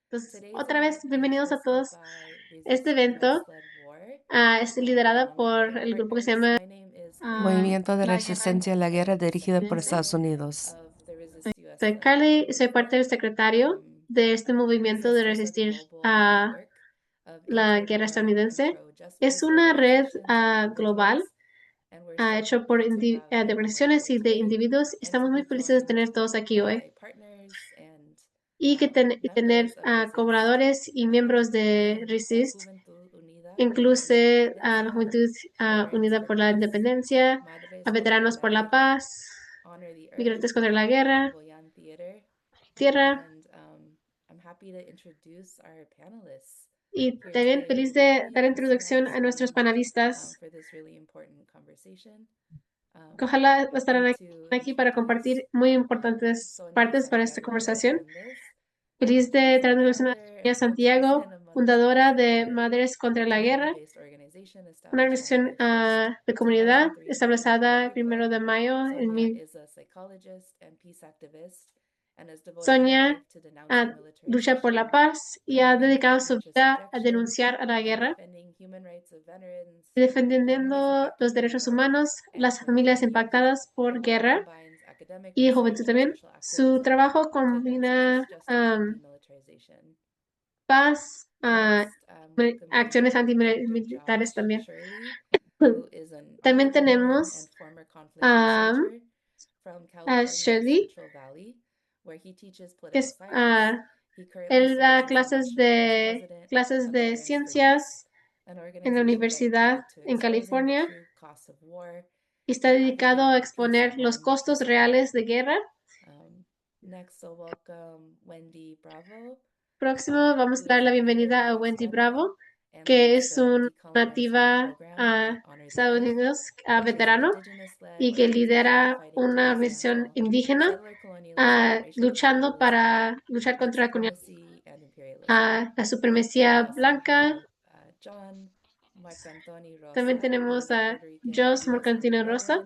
Entonces, otra vez, bienvenidos a todos. Este evento es liderado por el grupo que se llama Movimiento de La Guerra. Resistencia a la Guerra dirigido por Estados Unidos. Soy Carly y soy parte del secretario de este movimiento de resistir a la guerra estadounidense. Es una red global hecho por de organizaciones y de individuos. Estamos muy felices de tener todos aquí hoy y y tener colaboradores y miembros de Resist, incluye a la Juventud Unida por la Independencia, a Veteranos por la Paz, Migrantes contra la Guerra, Tierra, y también feliz de dar introducción a nuestros panelistas que ojalá estarán aquí para compartir muy importantes partes para esta conversación. Feliz de dar introducción a Sonia Santiago, fundadora de Madres contra la Guerra, una organización de comunidad establecida el 1 de mayo en Sonia lucha por la paz y ha dedicado su vida a denunciar a la guerra y defendiendo los derechos humanos, las familias impactadas por guerra y juventud también. Su trabajo combina paz, acciones antimilitares también. También tenemos a Shirley, que es, él da clases de ciencias en la universidad en California y está dedicado a exponer los costos reales de guerra. Próximo, vamos a dar la bienvenida a Wendy Bravo, que es una nativa a Estados Unidos, veterano, y que lidera una organización indígena luchando para luchar contra la supremacía blanca. También tenemos a Jos Mercantino Rosa,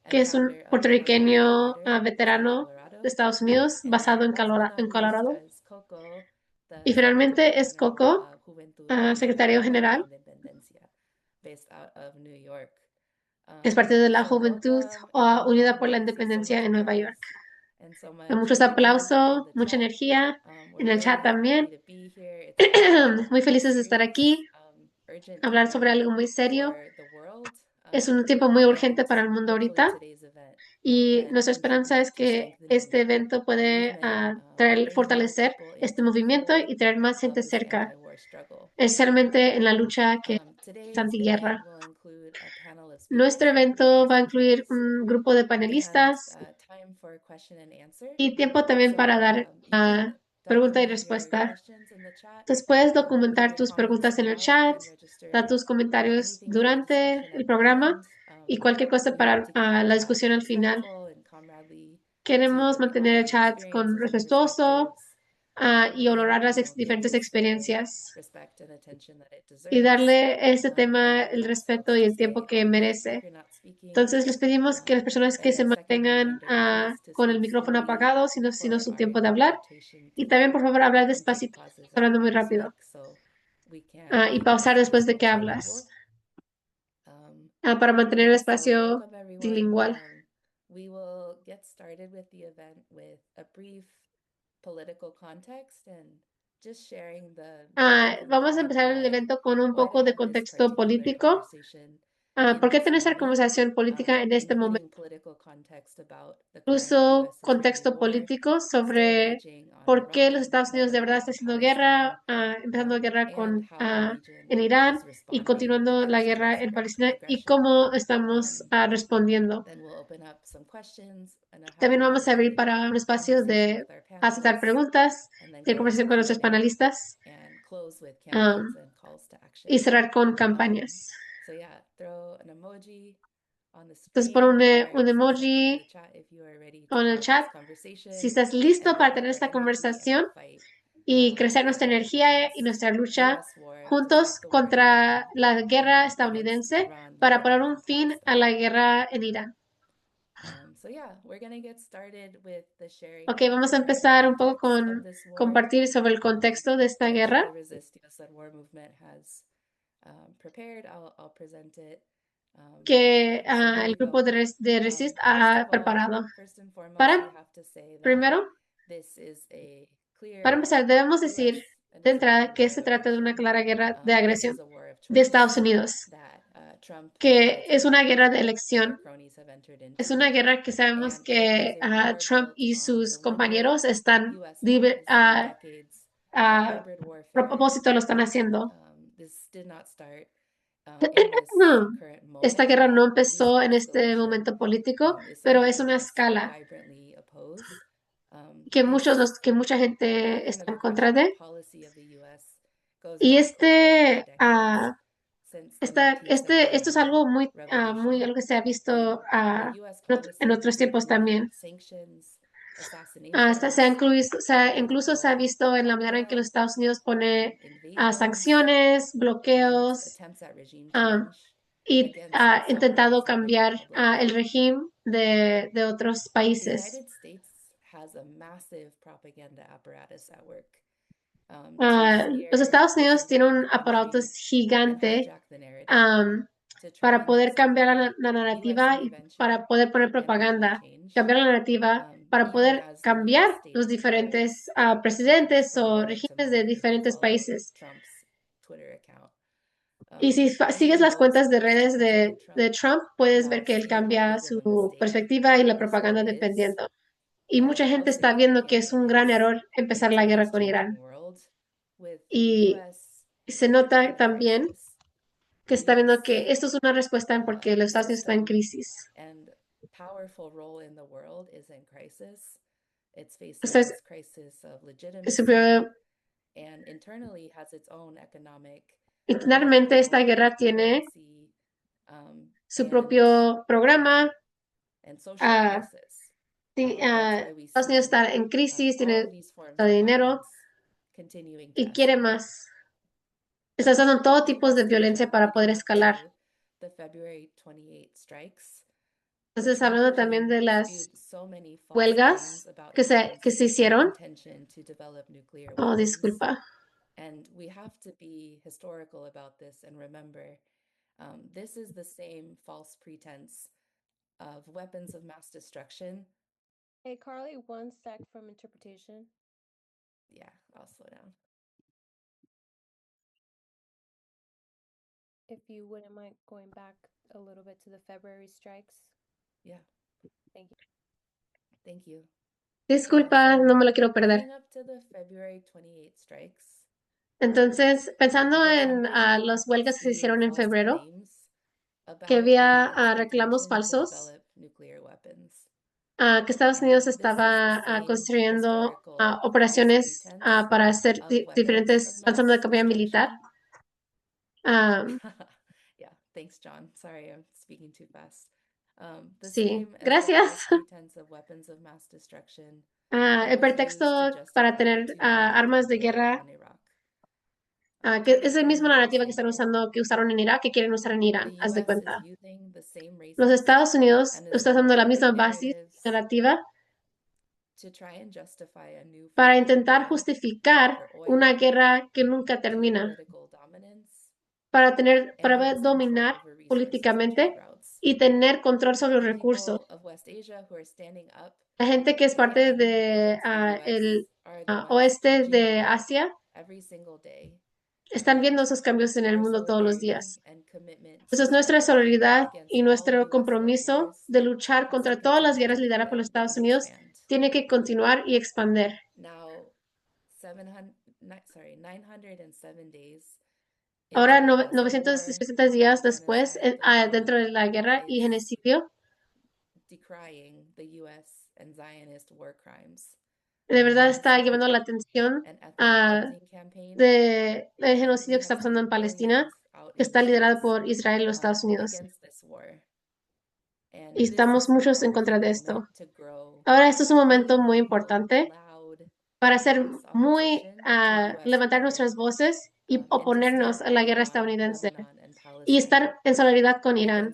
que es un puertorriqueño veterano de Estados Unidos basado en Colorado. Y finalmente es Coco, secretario general. Es parte de la Juventud Unida por la Independencia en Nueva York. Muchos aplausos, mucha energía en el chat también. Muy felices de estar aquí, hablar sobre algo muy serio. Es un tiempo muy urgente para el mundo ahorita y nuestra esperanza es que este evento puede fortalecer este movimiento y traer más gente cerca, especialmente en la lucha que es antiguerra. Nuestro evento va a incluir un grupo de panelistas y tiempo también para dar pregunta y respuesta. Entonces puedes documentar tus preguntas en el chat, dar tus comentarios durante el programa y cualquier cosa para la discusión al final. Queremos mantener el chat con respetuoso y honorar las diferentes experiencias y darle a este tema el respeto y el tiempo que merece. Entonces les pedimos que las personas que se mantengan con el micrófono apagado, sino su tiempo de hablar. Y también, por favor, hablar despacito, hablando muy rápido. Y pausar después de que hablas. Para mantener el espacio bilingual. Vamos a empezar el evento con un poco de contexto político. ¿Por qué tener esa conversación política en este momento? Incluso contexto político sobre por qué los Estados Unidos de verdad están haciendo guerra, empezando guerra en Irán y continuando la guerra en Palestina y cómo estamos respondiendo. También vamos a abrir para un espacio de aceptar preguntas, de conversación con nuestros panelistas y cerrar con campañas. Entonces, por un emoji o en el chat, si estás listo para tener esta conversación y crecer nuestra energía y nuestra lucha juntos contra la guerra estadounidense para poner un fin a la guerra en Irán. Ok, vamos a empezar un poco con compartir sobre el contexto de esta guerra que el grupo de Resist ha preparado. Para, primero, para empezar, debemos decir de entrada que se trata de una clara guerra de agresión de Estados Unidos, que es una guerra de elección. Es una guerra que sabemos que Trump y sus compañeros están a propósito lo están haciendo. No, esta guerra no empezó en este momento político, pero es una escala que mucha gente está en contra de. Y esto es algo muy algo que se ha visto en otros tiempos también. Hasta incluso se ha visto en la manera en que los Estados Unidos pone sanciones, bloqueos, y ha intentado cambiar el régimen de otros países. Los Estados Unidos tienen un aparato gigante para poder cambiar la narrativa y para poder poner propaganda, cambiar la narrativa, para poder cambiar los diferentes presidentes o regímenes de diferentes países. Y si sigues las cuentas de redes de Trump, puedes ver que él cambia su perspectiva y la propaganda dependiendo. Y mucha gente está viendo que es un gran error empezar la guerra con Irán. Y se nota también que está viendo que esto es una respuesta en porque los Estados Unidos están en crisis. Esto internamente esta guerra tiene su propio programa. Estados Unidos está en crisis, tiene dinero y quiere más. Está usando todo tipo de violencia para poder escalar. Entonces, hablando también de las huelgas que se hicieron. Oh, disculpa. Hey, Carly, one sec from interpretation. Yeah, I'll slow down. If you wouldn't mind going back a little bit to the February strikes. Yeah. Thank you. Thank you. Disculpa, no me lo quiero perder. Up to the February 28 strikes. Entonces, pensando en las huelgas que se hicieron en febrero, que había reclamos falsos, que Estados Unidos estaba construyendo operaciones para hacer diferentes, pensando de campaña militar. Yeah, thanks, John. Sorry, I'm speaking too fast. Sí, gracias. El pretexto para tener armas de guerra, que es la misma narrativa que usaron en Irak, que quieren usar en Irán, haz de cuenta. Los Estados Unidos están usando la misma base narrativa para intentar justificar una guerra que nunca termina, para dominar políticamente y tener control sobre los recursos. La gente que es parte de el oeste de Asia están viendo esos cambios en el mundo todos los días. Esa es nuestra solidaridad y nuestro compromiso de luchar contra todas las guerras lideradas por los Estados Unidos tiene que continuar y expandir. Ahora, 960 días después, dentro de la guerra y genocidio, de verdad está llevando la atención del genocidio que está pasando en Palestina, que está liderado por Israel y los Estados Unidos. Y estamos muchos en contra de esto. Ahora, esto es un momento muy importante para levantar nuestras voces y oponernos a la guerra estadounidense y estar en solidaridad con Irán.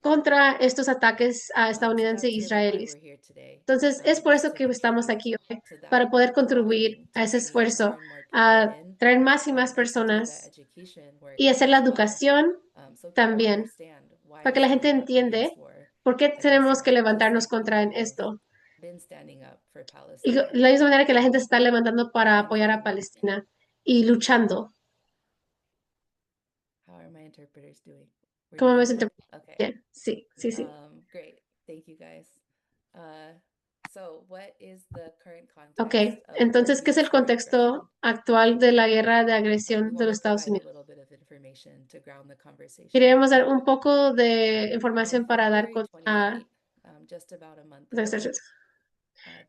contra estos ataques estadounidenses e israelíes. Entonces, es por eso que estamos aquí hoy, para poder contribuir a ese esfuerzo, a traer más y más personas y hacer la educación también, para que la gente entiende por qué tenemos que levantarnos contra esto. Y la misma manera que la gente se está levantando para apoyar a Palestina y luchando. ¿Cómo me siento? Bien, sí, sí, sí. Great. Thank you guys. Ok, entonces, ¿qué es el contexto actual de la guerra de agresión de los Estados Unidos? Queríamos dar un poco de información para dar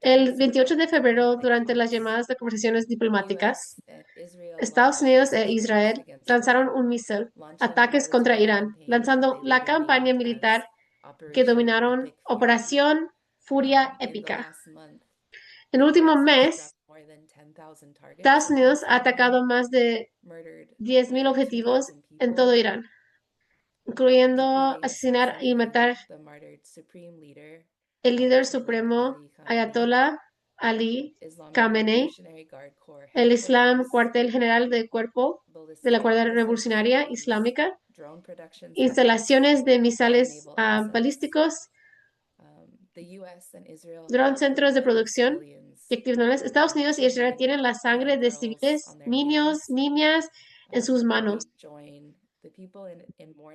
el 28 de febrero, durante las llamadas de conversaciones diplomáticas, Estados Unidos e Israel lanzaron un misil, ataques contra Irán, lanzando la campaña militar que dominaron Operación Furia Épica. En el último mes, Estados Unidos ha atacado más de 10,000 objetivos en todo Irán, incluyendo asesinar y matar el líder supremo Ayatollah Ali Khamenei, el Islam Cuartel General del Cuerpo de la Guardia Revolucionaria Islámica, instalaciones de misiles balísticos, drones, centros de producción y actividades. Estados Unidos y Israel tienen la sangre de civiles, niños, niñas en sus manos.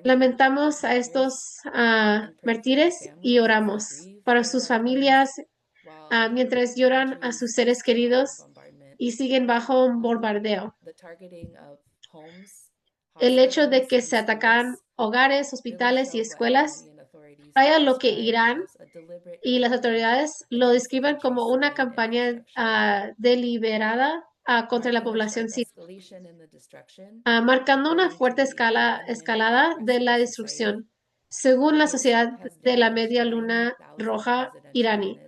Lamentamos a estos mártires y oramos para sus familias mientras lloran a sus seres queridos y siguen bajo un bombardeo. El hecho de que se atacan hogares, hospitales y escuelas trae lo que Irán y las autoridades lo describen como una campaña deliberada contra la población civil, marcando una fuerte escalada de la destrucción, según la Sociedad de la Media Luna Roja iraní.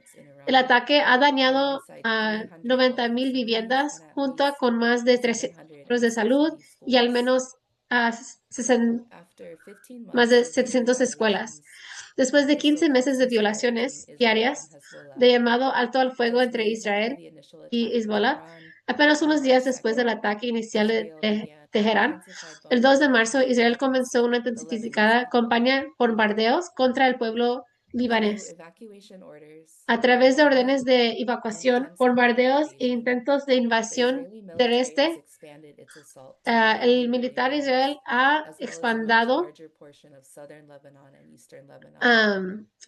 El ataque ha dañado a 90,000 viviendas, junto con más de 300 centros de salud y al menos más de 700 escuelas. Después de 15 meses de violaciones diarias de llamado alto al fuego entre Israel y Hezbollah, apenas unos días después del ataque inicial de Teherán, el 2 de marzo, Israel comenzó una intensificada campaña de bombardeos contra el pueblo libanés. A través de órdenes de evacuación, bombardeos e intentos de invasión terrestre, el militar Israel ha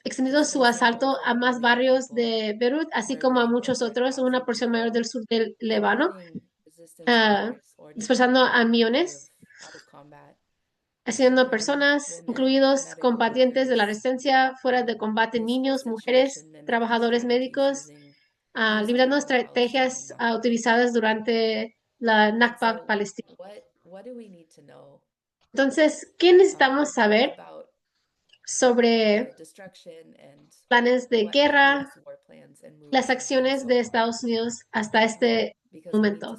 extendido su asalto a más barrios de Beirut, así como a muchos otros, una porción mayor del sur del Líbano, dispersando a millones, haciendo personas, incluidos combatientes de la resistencia, fuera de combate, niños, mujeres, trabajadores médicos, librando estrategias utilizadas durante la Nakba palestina. Entonces, ¿qué necesitamos saber sobre planes de guerra, las acciones de Estados Unidos hasta este momento?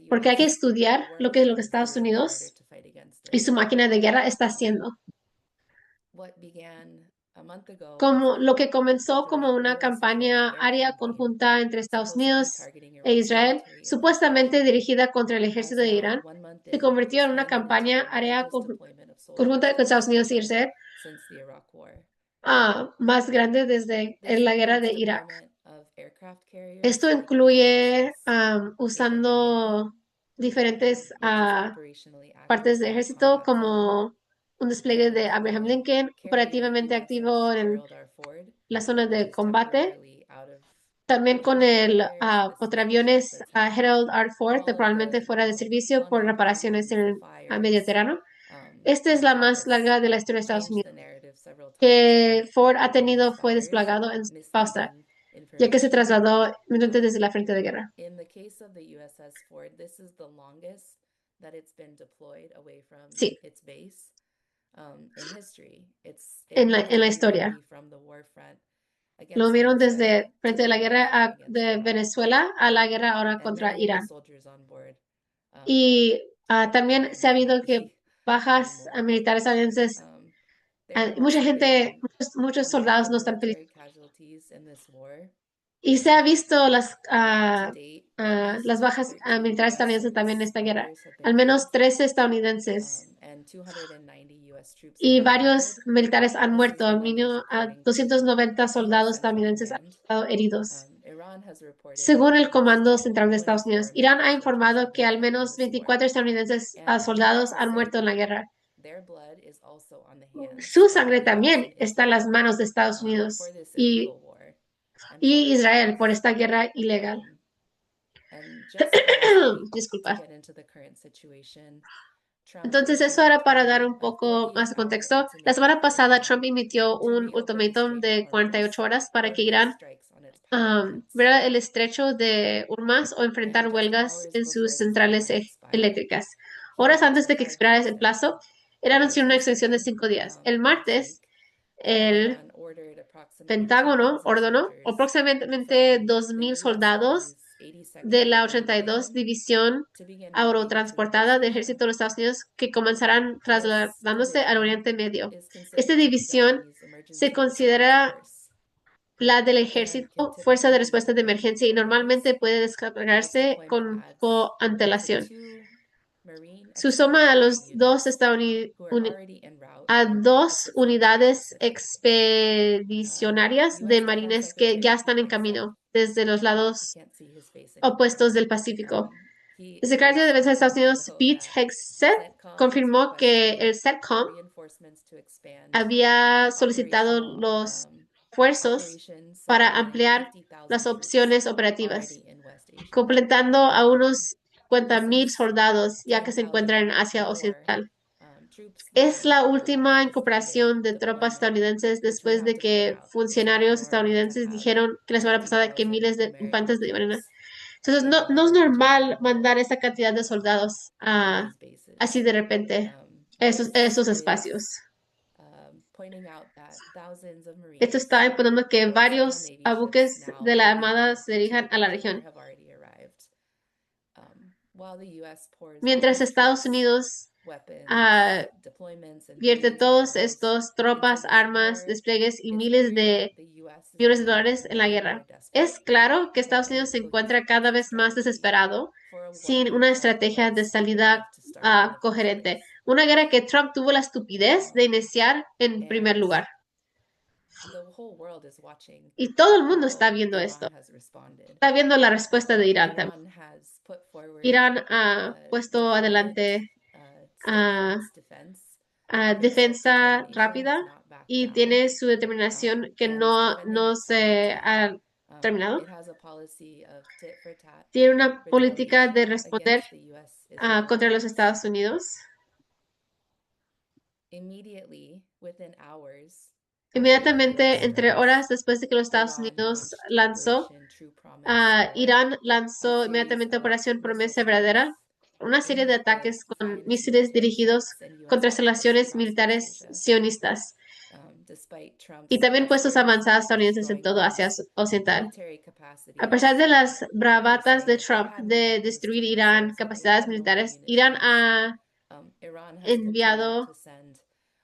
Porque hay que estudiar lo que Estados Unidos y su máquina de guerra está haciendo. Como lo que comenzó como una campaña aérea conjunta entre Estados Unidos e Israel, supuestamente dirigida contra el ejército de Irán, se convirtió en una campaña aérea conjunta con Estados Unidos y Israel más grande desde la guerra de Irak. Esto incluye usando diferentes partes del ejército, como un despliegue de Abraham Lincoln, operativamente activo en la zona de combate. También con el portaaviones Gerald R. Ford, probablemente fuera de servicio por reparaciones en el Mediterráneo. Esta es la más larga de la historia de Estados Unidos que Ford ha tenido, fue desplegado en pausa, ya que se trasladó inmediatamente desde la frente de guerra. Sí, en la historia. Lo vieron desde frente de la guerra de Venezuela a la guerra ahora contra Irán. Y también se ha habido que bajas militares estadounidenses Mucha gente, muchos soldados no están felices. military casualties in this war. Y se ha visto To date, at las least bajas 13 militares US estadounidenses también en service esta guerra. members have Al been menos killed, 13 estadounidenses and 290 US troops have y been varios wounded. militares han This is muerto. the Al numbers menos a according to 290 the soldados Central estadounidenses han Command. estado heridos. Iran has reported Según el at Comando least Central de Estados Unidos, 24 Irán ha American soldiers informado have que been al killed in menos this war. 24 estadounidenses And soldados to han say muerto en la guerra. their blood is also on the hands Su of sangre the US también and está en las Israel, manos de Estados Unidos for this y, illegal war and y for its Israel por costs. esta guerra ilegal. And just last week, to Disculpa. get into the current situation, Trump Entonces, eso issued era para dar un a poco más de 48-hour contexto. La ultimatum semana for pasada, Iran Trump emitió to un reopen the ultimátum Strait of de 48 Hormuz horas para or que face Irán strikes on its power plants. viera el estrecho de Hormuz o enfrentar And just huelgas hours en before sus this centrales deadline expired, eléctricas. he Horas antes announced a de que hard expirara el extension. plazo, él anunció una extensión de Tuesday, 5 días. El last martes, week, el Pentagon ordered approximately Pentágono 2,000 ordenó soldiers aproximadamente from the 2,000 US soldados Army's 82nd de la Airborne 82 Division División to begin moving to the Aerotransportada del Gulf region. Ejército de los Estados Unidos que comenzarán This trasladándose al division Oriente Medio. is considered Esta to be the división Army's emergency se response considera force la del and can Ejército, Fuerza de typically be Respuesta de deployed with Emergencia, y short normalmente notice. puede Its descargarse deployment adds con to antelación. 2 Marine Se suma a los dos expeditionary units who are already en route a to dos support the unidades Pacific. expedicionarias de US marines Defense que ya Secretary están en Pete Hegseth, camino desde los I lados can't see his face opuestos anymore. del Pacífico. He El secretario de Defensa de Estados Unidos, info Pete that Hegseth, CENTCOM has confirmó que el requested CENTCOM reinforcements to expand había solicitado operational los esfuerzos operations, para supplementing ampliar 50,000 las troops opciones operativas, already in West Asia. completando a unos This 50,000 is soldados ya que se encuentran en 10,000 Asia more Occidental. troops Es than la the última estimated incorporación de tropas deployment, estadounidenses which we después have de to point que out is not funcionarios normal to estadounidenses have dijeron que la semana pasada que 50,000 miles de American infantes de Ibarena. troops Entonces, in no es another region of the normal world mandar esa cantidad de soldados in these así bases. de repente a esos This espacios. is pointing out that thousands of Esto Marines está imponiendo que aboard several varios Navy buques ships now de la holding Armada out se to dirijan a la Vancouver región. have already arrived. While the US pours all Mientras these Estados troops, Unidos weapons, ah, deployments, and vierte billions of todos dollars estos into tropas, this armas, war, despliegues y it's miles clear de that the US is millones de getting dólares en la more and guerra. more Es desperate claro que without Estados any Unidos se cohesive encuentra cada exit vez más strategy desesperado for a war sin that una Trump estrategia de was stupid salida enough to start in the first coherente. place. Una guerra que Trump tuvo la estupidez de iniciar en primer And lugar. the whole world is watching Y todo el mundo how está viendo esto. Iran has responded. Está viendo la respuesta de Irán también. Iran has put forward Irán ha puesto defiant, adelante steadfast defense, and its defensa self-determination rápida has not backed y down. tiene su determinación que And no defending its se sovereignty, ha terminado. it has a policy of tit for tat Tiene una política de retaliation responder against the US-Israel contra los attacks. Estados Unidos. Immediately, within hours, Inmediatamente, entre horas después de que los Estados Iran Unidos launched lanzó, Operation True Promise, or Irán a lanzó series inmediatamente of Operación missile Promesa Verdadera, strikes una serie de aimed at ataques the con Zionist misiles military dirigidos bases and US contra outposts instalaciones across West militares Asia. sionistas Despite Trump's y también puestos gestures avanzadas of estadounidenses en destroying todo Asia Iran's Occidental. military capacity, A pesar de las after bravatas de saying that they Trump hadn't de weapons destruir to Irán missiles and they capacidades had no militares, Irán munitions, ha Iran has continued enviado to send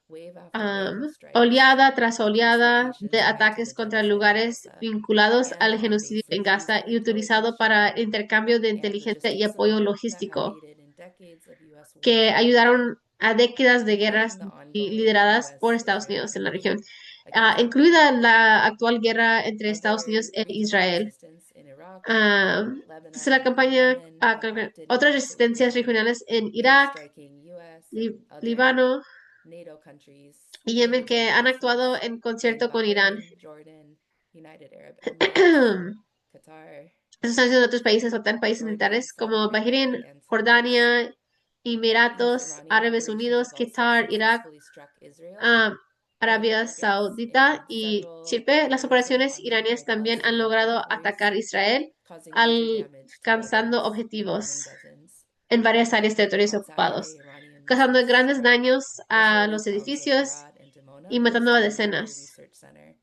wave after wave of strikes oleada tras against oleada locations de tied to ataques the contra genocide in lugares Gaza vinculados and al on genocidio en bases used Gaza for y utilizado intelligence para sharing intercambio de and inteligencia y logistics apoyo support that have logístico, aided in decades of US que warfare, ayudaron a décadas de guerras including the ongoing lideradas por Estados US-Israel Unidos en la war región, against incluida Iran. la actual guerra entre Estados Unidos Other e regional Israel. resistance in Iraq, Entonces, la Lebanon, and campaña, Yemen have acted in otras concert with resistencias Iran regionales en in Irak, striking US and other Líbano NATO countries, y Yemen, que NATO han actuado nations en in concierto con Irán. Bahrain, Jordan, United Arab Emirates, Qatar, Estos han sido otros países, OTAN, países Jordan, militares Saudi como Arabia, Bahrein, and Cyprus. Jordania, These Emiratos Iranian Árabes operations Unidos, have also Qatar, Irak, successfully struck Israel, hitting Arabia targets Saudita in y several Chipre. Las areas of operaciones iraníes unoccupied también han Palestinian logrado territories, atacar Israel, causing major damage to alcanzando buildings and objetivos burning dozens. en varias áreas territorios On ocupados, Saturday, Iranian causando missiles grandes struck daños a Israeli los towns of edificios Arad and y Dimona, matando a destroying a nuclear decenas. research center.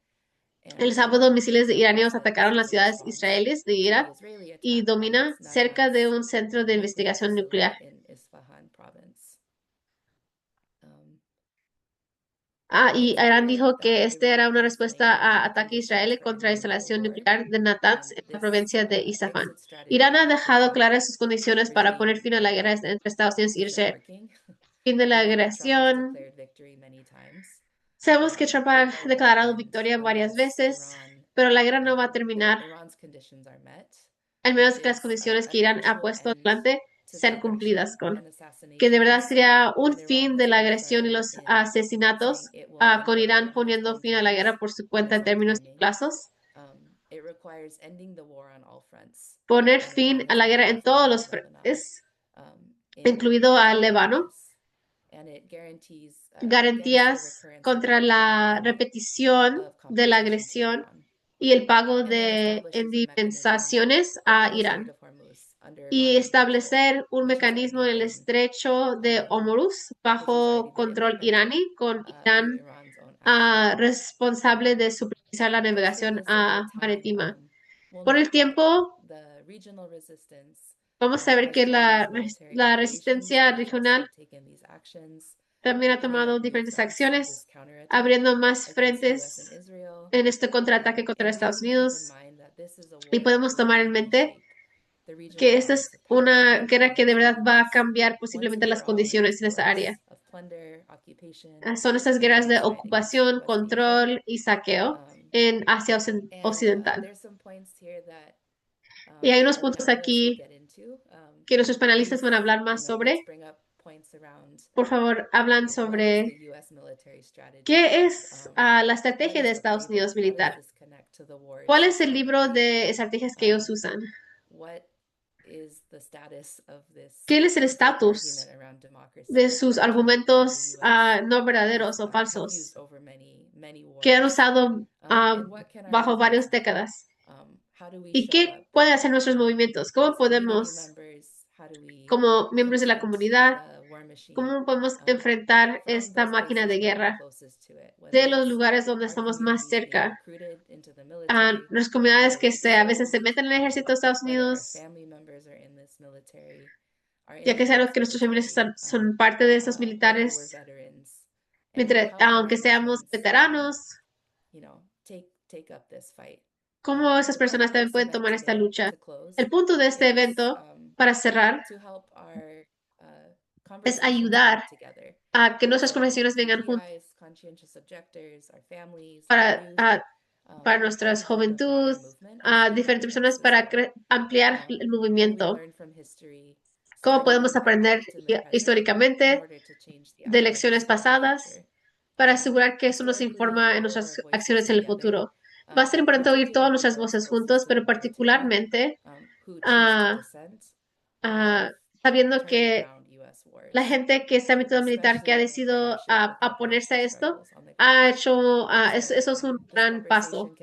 El And sábado, misiles Trump iranios also atacaron las issued a ciudades response israelíes de to the Irak Israeli y attack on Domina, its cerca de Natanz un centro de nuclear investigación nuclear. facility in Isfahan province. Y Irán dijo que era una respuesta a ataque israelí contra la instalación nuclear de Natanz en la provincia de Isfahan. Irán ha dejado claras sus condiciones para poner fin a la guerra entre Estados Unidos y Israel. Fin de la agresión. Sabemos que Trump ha declarado victoria varias veces, pero la guerra no va a terminar al menos que las condiciones que Irán ha puesto adelante sean cumplidas con. Que de verdad sería un fin de la agresión y los asesinatos, con Irán poniendo fin a la guerra por su cuenta en términos y plazos. Poner fin a la guerra en todos los frentes, incluido al Líbano. Garantías contra la repetición de la agresión y el pago de indemnizaciones a Irán. Y establecer un mecanismo en el estrecho de Hormuz bajo control iraní, con Irán responsable de supervisar la navegación marítima. Por el tiempo, vamos a ver que la resistencia regional también ha tomado diferentes acciones, abriendo más frentes en este contraataque contra Estados Unidos. Y podemos tomar en mente que esta es una guerra que de verdad va a cambiar posiblemente las condiciones en esa área. Son estas guerras de ocupación, control y saqueo en Asia Occidental. Y hay unos puntos aquí que nuestros panelistas van a hablar más sobre. Por favor, hablan sobre qué es la estrategia de Estados Unidos militar. ¿Cuál es el libro de estrategias que ellos usan? ¿Qué es el estatus de sus argumentos no verdaderos o falsos que han usado bajo varias décadas? ¿Y qué pueden hacer nuestros movimientos? ¿Cómo podemos, como miembros de la comunidad, cómo podemos enfrentar esta máquina de guerra de los lugares donde estamos más cerca? Las comunidades que a veces se meten en el ejército de Estados Unidos, ya que sabemos que nuestros familiares son parte de estos militares, aunque seamos veteranos. ¿Cómo esas personas también pueden tomar esta lucha? El punto de este evento, para cerrar, es ayudar a que nuestras conversaciones vengan juntas para nuestra juventud, a diferentes personas, para ampliar el movimiento. ¿Cómo podemos aprender históricamente de lecciones pasadas para asegurar que eso nos informa en nuestras acciones en el futuro? Va a ser importante oír todas nuestras voces juntos, pero particularmente sabiendo que la gente que se ha metido militar, que ha decidido oponerse a esto, ha hecho, eso es un gran paso.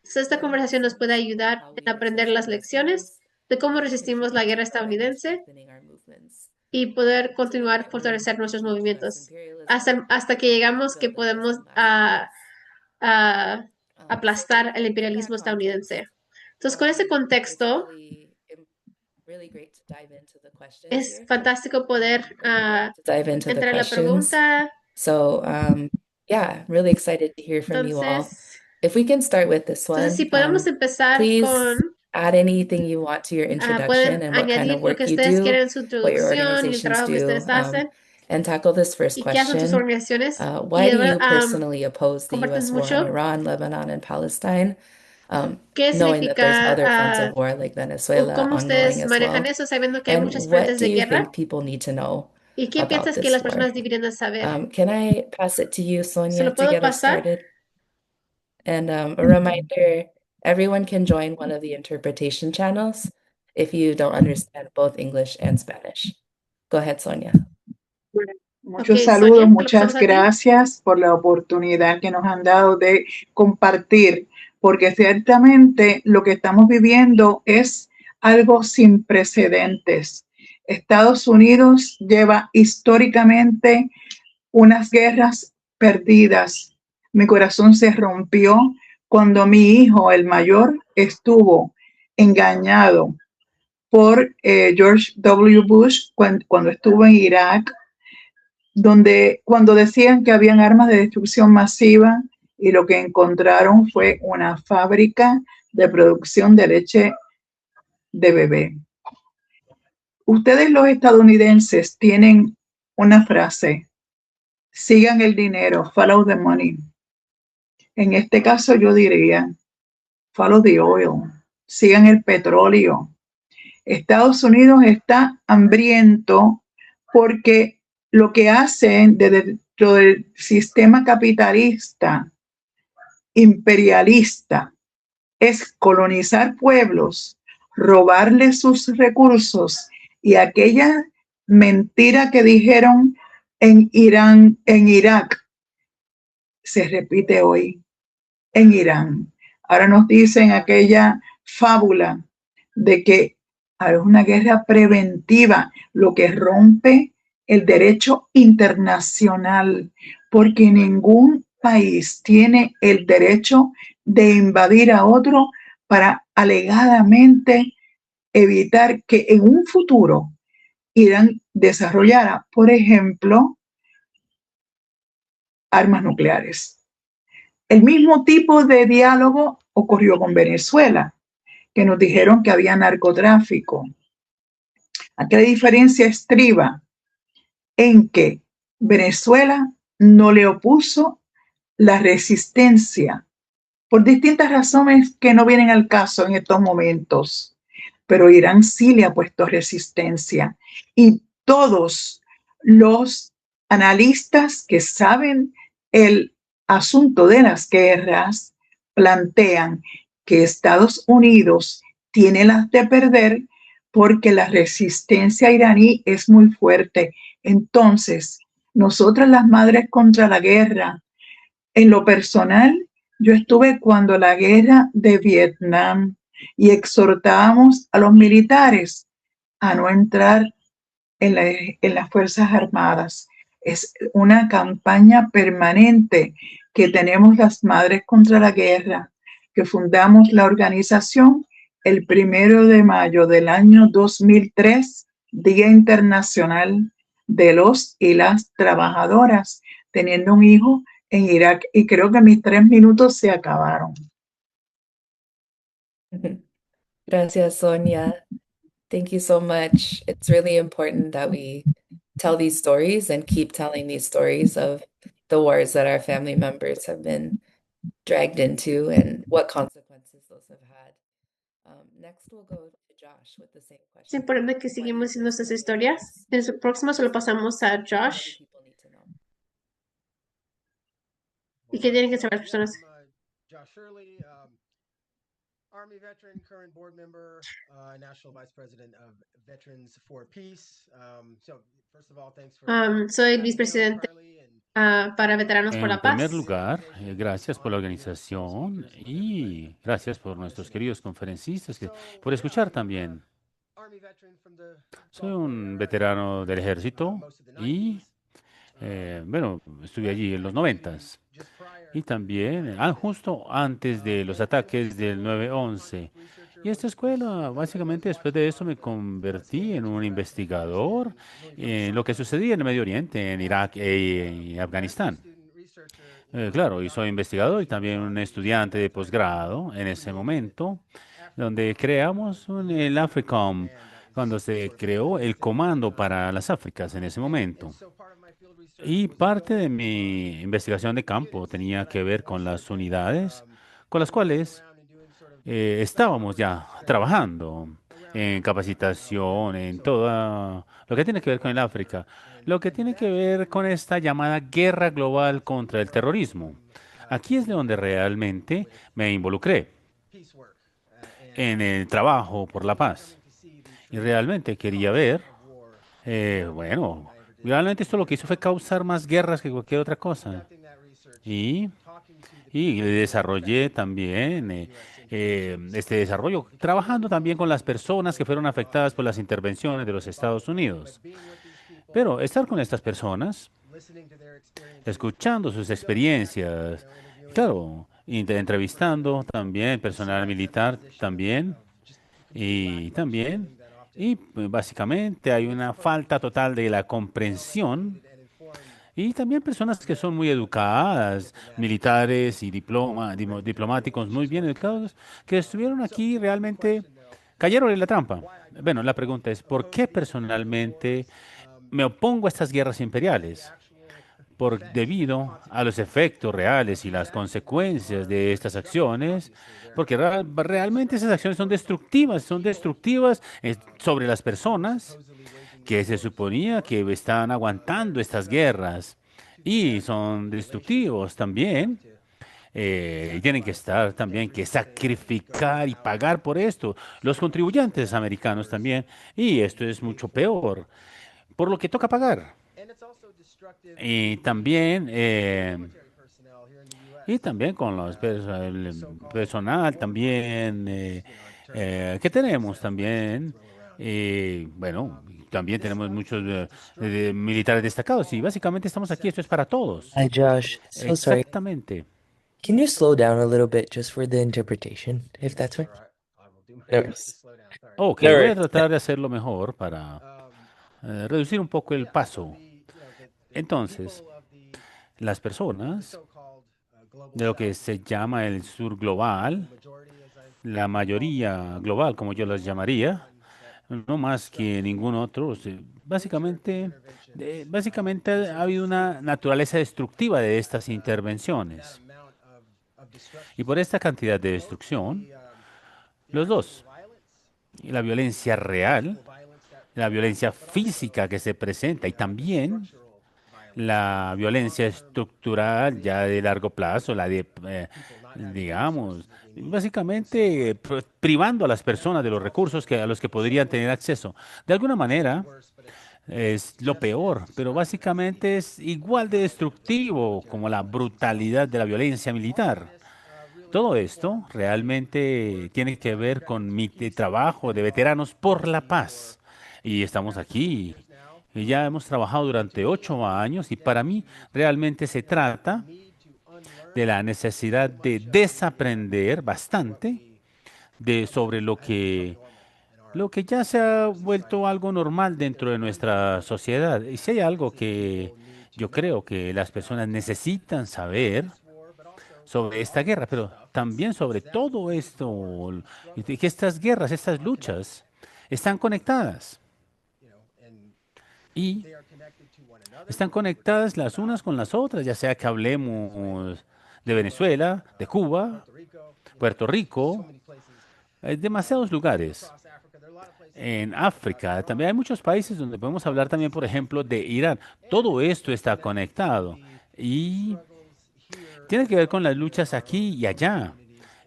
Esta conversación nos puede ayudar a aprender las lecciones de cómo resistimos la guerra estadounidense y poder continuar a fortalecer nuestros movimientos hasta que llegamos que podemos aplastar el imperialismo estadounidense. Entonces, con ese contexto, es fantástico poder entrar a la pregunta. So, yeah, really excited to hear from you all. If we can start with this one, si podemos empezar please add anything you want to your introduction and what kind of work you do, what your organizations do, and tackle this first question. Why do you personally oppose the U.S. war in Iran, Lebanon, and Palestine? Knowing that there's other fronts of war like Venezuela ongoing as well. And what do you think people need to know about this war? Can I pass it to you, Sonia, to get us started? And a reminder, everyone can join one of the interpretation channels if you don't understand both English and Spanish. Go ahead, Sonia. Muchos saludos, muchas gracias por la oportunidad que nos han dado de compartir, porque ciertamente lo que estamos viviendo es algo sin precedentes. Estados Unidos lleva históricamente unas guerras perdidas. Mi corazón se rompió cuando mi hijo, el mayor, estuvo engañado por George W. Bush cuando estuvo en Irak. donde cuando decían que habían armas de destrucción masiva y lo que encontraron fue una fábrica de producción de leche de bebé. Ustedes los estadounidenses tienen una frase: sigan el dinero, follow the money. En este caso yo diría, follow the oil, sigan el petróleo. Estados Unidos está hambriento porque lo que hacen dentro del sistema capitalista, imperialista, es colonizar pueblos, robarles sus recursos, y aquella mentira que dijeron en Irán, en Irak, se repite hoy en Irán. Ahora nos dicen aquella fábula de que hay una guerra preventiva, lo que rompe el derecho internacional, porque ningún país tiene el derecho de invadir a otro para alegadamente evitar que en un futuro Irán desarrollara, por ejemplo, armas nucleares. El mismo tipo de diálogo ocurrió con Venezuela, que nos dijeron que había narcotráfico. Aquí la diferencia estriba en que Venezuela no le opuso la resistencia por distintas razones que no vienen al caso en estos momentos, pero Irán sí le ha puesto resistencia, y todos los analistas que saben el asunto de las guerras plantean que Estados Unidos tiene las de perder porque la resistencia iraní es muy fuerte. Entonces, nosotras las madres contra la guerra, en lo personal, yo estuve cuando la guerra de Vietnam y exhortábamos a los militares a no entrar en las Fuerzas Armadas. Es una campaña permanente que tenemos las Madres contra la Guerra, que fundamos la organización el 1 de mayo del año 2003, Día Internacional de los y las Trabajadoras, teniendo un hijo en Irak. Y creo que mis 3 minutos se acabaron. Gracias, Sonia. Thank you so much. It's really important that we tell these stories and keep telling these stories of the wars that our family members have been dragged into and what consequences those have had. Next, we'll go to Josh with the same Es question. importante que seguimos haciendo estas historias. En el próximo se lo pasamos a Josh. ¿Y qué tienen que saber las personas? Josh Shirley, Army veteran, current board member, National Vice President of Veterans for Peace. So, first of all, thanks for soy vicepresidente para Veteranos por la Paz. En primer lugar, gracias por la organización y gracias por nuestros queridos conferencistas por escuchar también. Soy un veterano del ejército y, bueno, estuve allí en los 90s y también justo antes de los ataques del 9/11. Y esta escuela, básicamente, después de eso me convertí en un investigador en lo que sucedía en el Medio Oriente, en Irak y Afganistán. Claro, y soy investigador y también un estudiante de posgrado en ese momento, donde creamos el AFRICOM, cuando se creó el Comando para las Áfricas en ese momento. Y parte de mi investigación de campo tenía que ver con las unidades con las cuales estábamos ya trabajando en capacitación, en todo lo que tiene que ver con el África, lo que tiene que ver con esta llamada guerra global contra el terrorismo. Aquí es de donde realmente me involucré en el trabajo por la paz. Y realmente quería ver, bueno, realmente esto lo que hizo fue causar más guerras que cualquier otra cosa. Y desarrollé también este desarrollo, trabajando también con las personas que fueron afectadas por las intervenciones de los Estados Unidos. Pero estar con estas personas, escuchando sus experiencias, claro, entrevistando también personal militar también, y básicamente hay una falta total de la comprensión Y también personas que son muy educadas, militares y diplomáticos muy bien educados, que estuvieron aquí realmente cayeron en la trampa. Bueno, la pregunta es, ¿por qué personalmente me opongo a estas guerras imperiales? Debido a los efectos reales y las consecuencias de estas acciones, porque realmente esas acciones son destructivas sobre las personas que se suponía que están aguantando estas guerras y son destructivos también. Y tienen que estar también que sacrificar y pagar por esto, los contribuyentes americanos también, y esto es mucho peor, por lo que toca pagar. Y también, con el personal también que tenemos también. Bueno, también tenemos muchos militares destacados y básicamente estamos aquí. Esto es para todos. Hi, Josh. So sorry. Exactamente. Can you slow down a little bit just for the interpretation, if that's fine? No worries. Ok, No voy a worries. tratar de hacerlo mejor para reducir un poco el paso. Entonces, las personas de lo que se llama el sur global, la mayoría global, como yo las llamaría, no más que ningún otro, básicamente ha habido una naturaleza destructiva de estas intervenciones. Y por esta cantidad de destrucción, los dos, la violencia real, la violencia física que se presenta y también la violencia estructural ya de largo plazo, digamos, básicamente privando a las personas de los recursos a los que podrían tener acceso. De alguna manera es lo peor, pero básicamente es igual de destructivo como la brutalidad de la violencia militar. Todo esto realmente tiene que ver con mi trabajo de veteranos por la paz. Y estamos aquí. Y ya hemos trabajado durante 8 años y para mí realmente se trata de la necesidad de desaprender bastante sobre lo que ya se ha vuelto algo normal dentro de nuestra sociedad. Y si hay algo que yo creo que las personas necesitan saber sobre esta guerra, pero también sobre todo esto, y que estas guerras, estas luchas, están conectadas. Y están conectadas las unas con las otras, ya sea que hablemos de Venezuela, de Cuba, Puerto Rico, demasiados lugares. En África también hay muchos países donde podemos hablar también, por ejemplo, de Irán. Todo esto está conectado y tiene que ver con las luchas aquí y allá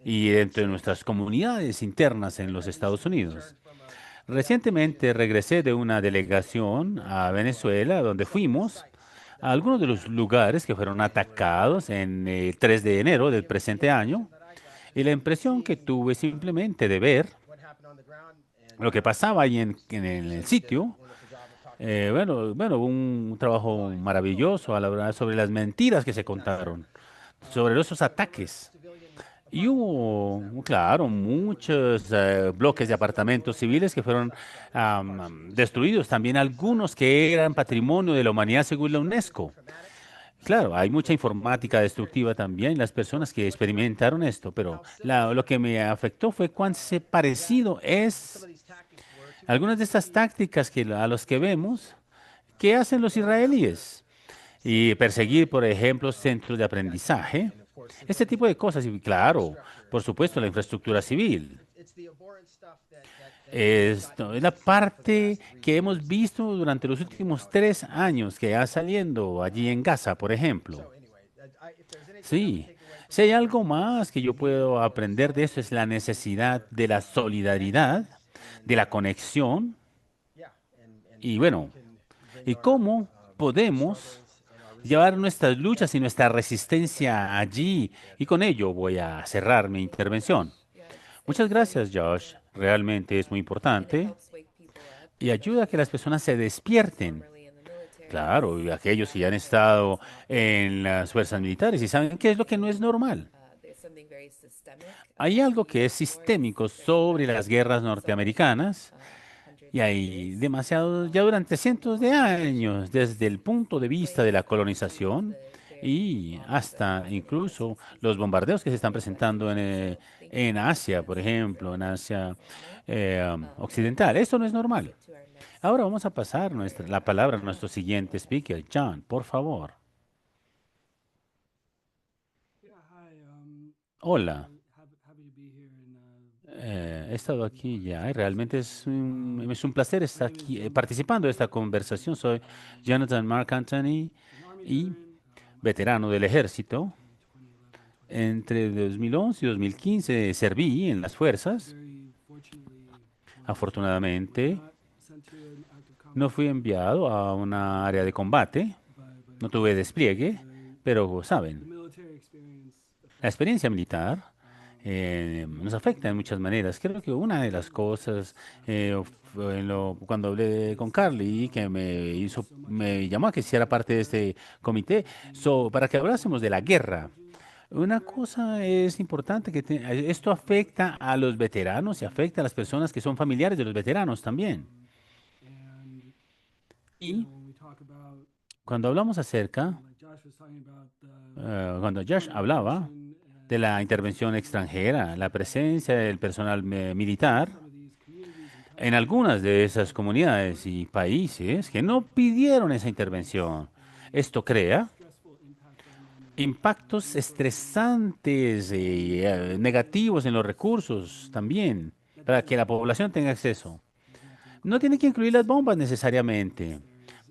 y dentro de nuestras comunidades internas en los Estados Unidos. Recientemente regresé de una delegación a Venezuela donde fuimos a algunos de los lugares que fueron atacados en el 3 de enero del presente año y la impresión que tuve simplemente de ver lo que pasaba ahí en el sitio. Hubo un trabajo maravilloso al hablar sobre las mentiras que se contaron, sobre esos ataques. Y hubo, claro, muchos bloques de apartamentos civiles que fueron destruidos, también algunos que eran patrimonio de la humanidad según la UNESCO. Claro, hay mucha informática destructiva también, las personas que experimentaron esto, pero lo que me afectó fue cuán parecido es algunas de estas tácticas a los que vemos que hacen los israelíes. Y perseguir, por ejemplo, centros de aprendizaje. Este tipo de cosas, y claro, por supuesto, la infraestructura civil. Esto es la parte que hemos visto durante los últimos 3 años que ha saliendo allí en Gaza, por ejemplo. Sí, si hay algo más que yo puedo aprender de esto es la necesidad de la solidaridad, de la conexión y bueno, y cómo podemos llevar nuestras luchas y nuestra resistencia allí. Y con ello voy a cerrar mi intervención. Muchas gracias, Josh. Realmente es muy importante y ayuda a que las personas se despierten. Claro, y aquellos que ya han estado en las fuerzas militares y saben qué es lo que no es normal. Hay algo que es sistémico sobre las guerras norteamericanas Y hay demasiados, ya durante cientos de años, desde el punto de vista de la colonización y hasta incluso los bombardeos que se están presentando en Asia, por ejemplo, en Asia occidental. Esto no es normal. Ahora vamos a pasar la palabra a nuestro siguiente speaker, John, por favor. Hola. He estado aquí ya y realmente es un placer estar aquí participando de esta conversación. Soy Jonathan Mark Anthony y veterano del ejército. Entre 2011 y 2015 serví en las fuerzas. Afortunadamente, no fui enviado a una área de combate. No tuve despliegue, pero saben, la experiencia militar nos afecta de muchas maneras. Creo que una de las cosas, cuando hablé con Carly, que me llamó a que hiciera parte de este comité, para que hablásemos de la guerra. Una cosa es importante, esto afecta a los veteranos y afecta a las personas que son familiares de los veteranos también. Y cuando hablamos acerca, cuando Josh hablaba de la intervención extranjera, la presencia del personal militar en algunas de esas comunidades y países que no pidieron esa intervención, esto crea impactos estresantes y negativos en los recursos también, para que la población tenga acceso. No tiene que incluir las bombas necesariamente.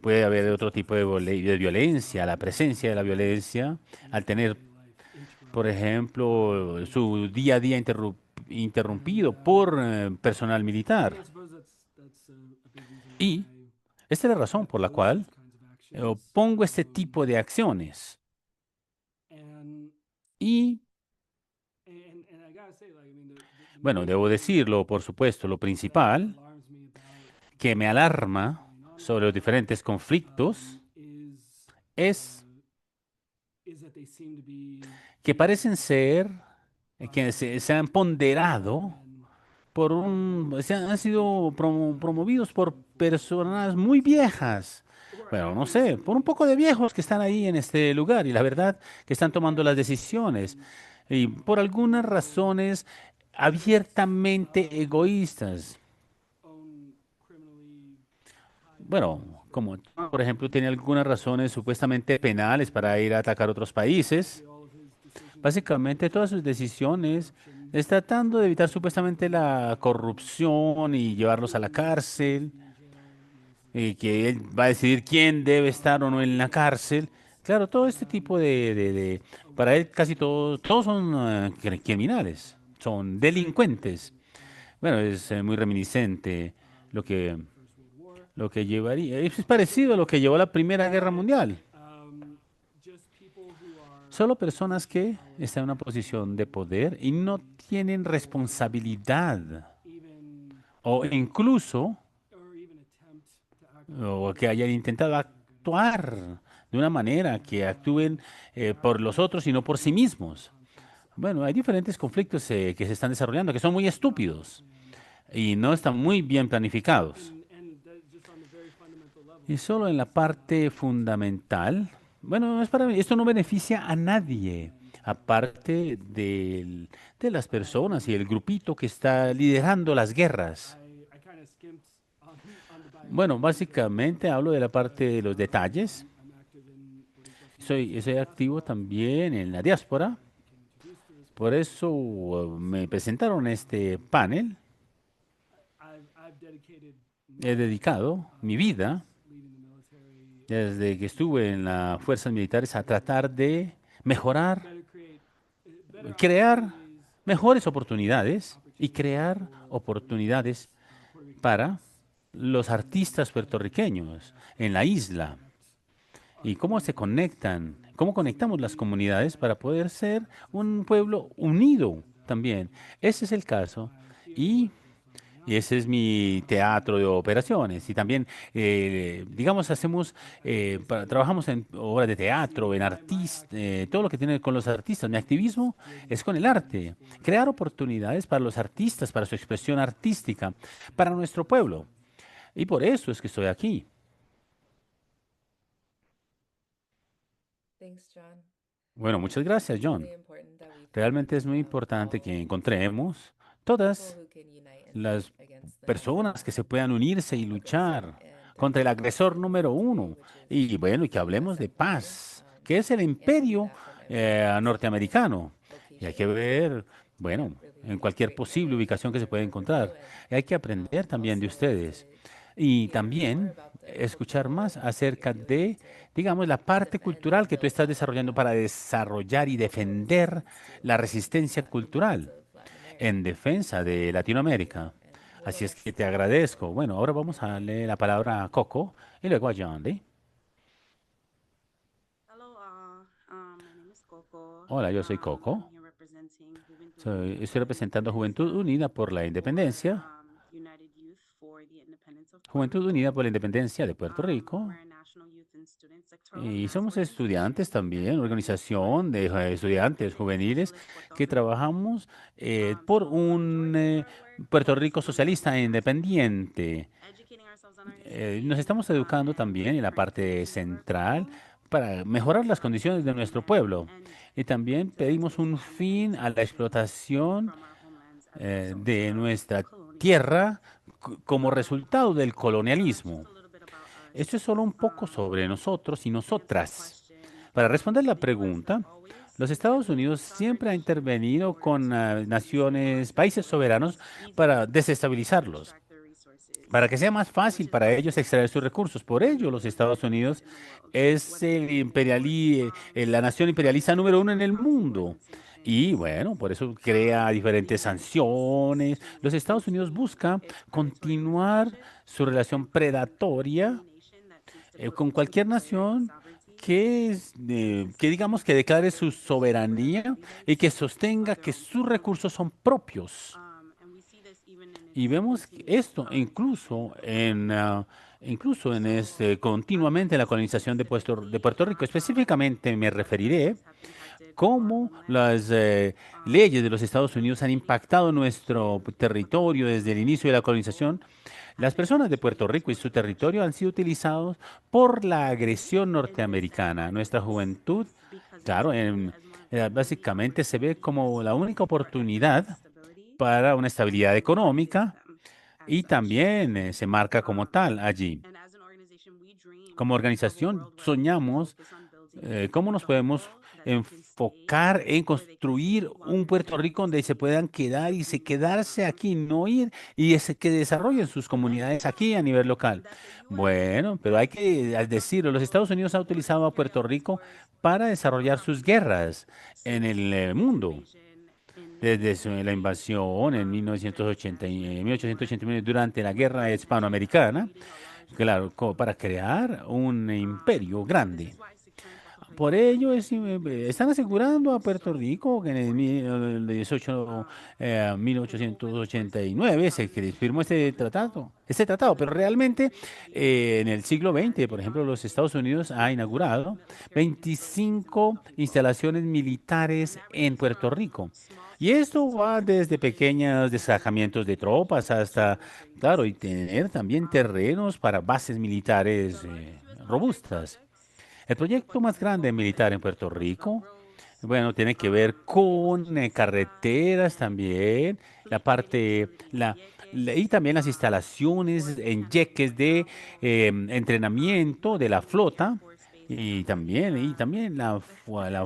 Puede haber otro tipo de violencia, la presencia de la violencia, al tener, por ejemplo, su día a día interrumpido por personal militar. Y esta es la razón por la cual opongo este tipo de acciones. Y, bueno, debo decirlo, por supuesto, lo principal que me alarma sobre los diferentes conflictos es que parecen ser, que se han ponderado han sido promovidos por personas muy viejas. Bueno, no sé, por un poco de viejos que están ahí en este lugar y la verdad que están tomando las decisiones y por algunas razones abiertamente egoístas. Bueno, como por ejemplo tiene algunas razones supuestamente penales para ir a atacar otros países. Básicamente todas sus decisiones es tratando de evitar supuestamente la corrupción y llevarlos a la cárcel, y que él va a decidir quién debe estar o no en la cárcel. Claro, todo este tipo para él casi todos son criminales, son delincuentes. Bueno, es muy reminiscente lo que llevaría, es parecido a lo que llevó a la Primera Guerra Mundial. Solo personas que están en una posición de poder y no tienen responsabilidad o incluso o que hayan intentado actuar de una manera que actúen por los otros y no por sí mismos. Bueno, hay diferentes conflictos que se están desarrollando que son muy estúpidos y no están muy bien planificados. Y solo en la parte fundamental, bueno, esto no beneficia a nadie, aparte de las personas y el grupito que está liderando las guerras. Bueno, básicamente hablo de la parte de los detalles. Soy activo también en la diáspora. Por eso me presentaron este panel. He dedicado mi vida, desde que estuve en las fuerzas militares, a tratar de mejorar, crear mejores oportunidades y crear oportunidades para los artistas puertorriqueños en la isla. Y cómo se conectan, cómo conectamos las comunidades para poder ser un pueblo unido también. Ese es el caso. Y ese es mi teatro de operaciones. Y también, digamos, trabajamos en obras de teatro, en todo lo que tiene con los artistas. Mi activismo es con el arte. Crear oportunidades para los artistas, para su expresión artística, para nuestro pueblo. Y por eso es que estoy aquí. Bueno, muchas gracias, John. Realmente es muy importante que encontremos todas las personas que se puedan unirse y luchar contra el agresor número uno. Y bueno, y que hablemos de paz, que es el imperio norteamericano. Y hay que ver, bueno, en cualquier posible ubicación que se pueda encontrar. Y hay que aprender también de ustedes. Y también escuchar más acerca de, digamos, la parte cultural que tú estás desarrollando para desarrollar y defender la resistencia cultural en defensa de Latinoamérica. Así es que te agradezco. Bueno, ahora vamos a darle la palabra a Coco y luego a John Lee. Hola, yo soy Coco. Estoy representando a Juventud Unida por la Independencia. Juventud Unida por la Independencia de Puerto Rico. Y somos estudiantes también, organización de estudiantes juveniles que trabajamos por un Puerto Rico socialista e independiente. Nos estamos educando también en la parte central para mejorar las condiciones de nuestro pueblo. Y también pedimos un fin a la explotación de nuestra tierra como resultado del colonialismo. Esto es solo un poco sobre nosotros y nosotras. Para responder la pregunta, los Estados Unidos siempre ha intervenido con naciones, países soberanos para desestabilizarlos, para que sea más fácil para ellos extraer sus recursos. Por ello, los Estados Unidos es la nación imperialista número uno en el mundo. Y bueno, por eso crea diferentes sanciones. Los Estados Unidos busca continuar su relación predatoria con cualquier nación que digamos que declare su soberanía y que sostenga que sus recursos son propios. Y vemos esto incluso en continuamente en la colonización de Puerto Rico. Específicamente me referiré cómo las leyes de los Estados Unidos han impactado nuestro territorio desde el inicio de la colonización. Las personas de Puerto Rico y su territorio han sido utilizados por la agresión norteamericana. Nuestra juventud, claro, básicamente se ve como la única oportunidad para una estabilidad económica y también se marca como tal allí. Como organización, soñamos cómo nos podemos enfocar en construir un Puerto Rico donde se puedan quedar y quedarse aquí, no ir y que desarrollen sus comunidades aquí a nivel local. Bueno, pero hay que decirlo, los Estados Unidos han utilizado a Puerto Rico para desarrollar sus guerras en el mundo. Desde la invasión en 1889 durante la Guerra Hispanoamericana, claro, para crear un imperio grande. Por ello, están asegurando a Puerto Rico que en el 1889 se que firmó este tratado, pero realmente en el siglo XX, por ejemplo, los Estados Unidos ha inaugurado 25 instalaciones militares en Puerto Rico. Y esto va desde pequeños destacamientos de tropas hasta, claro, y tener también terrenos para bases militares robustas. El proyecto más grande militar en Puerto Rico, bueno, tiene que ver con carreteras también, y también las instalaciones en yeques de entrenamiento de la flota y también la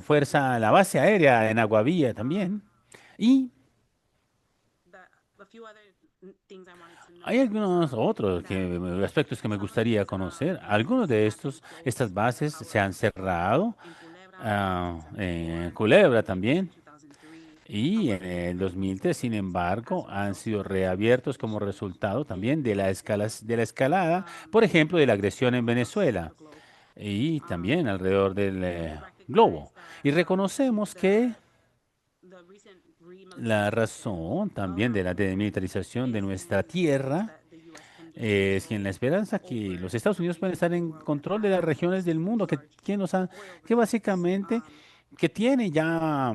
fuerza, la base aérea en Aguavía también. Y hay algunos otros aspectos que me gustaría conocer. Algunos de estas bases se han cerrado, en Culebra también, y en el 2003, sin embargo, han sido reabiertos como resultado también de la escalada, por ejemplo, de la agresión en Venezuela y también alrededor del globo. Y reconocemos que la razón también de la desmilitarización de nuestra tierra es que en la esperanza que los Estados Unidos pueden estar en control de las regiones del mundo que básicamente que tiene ya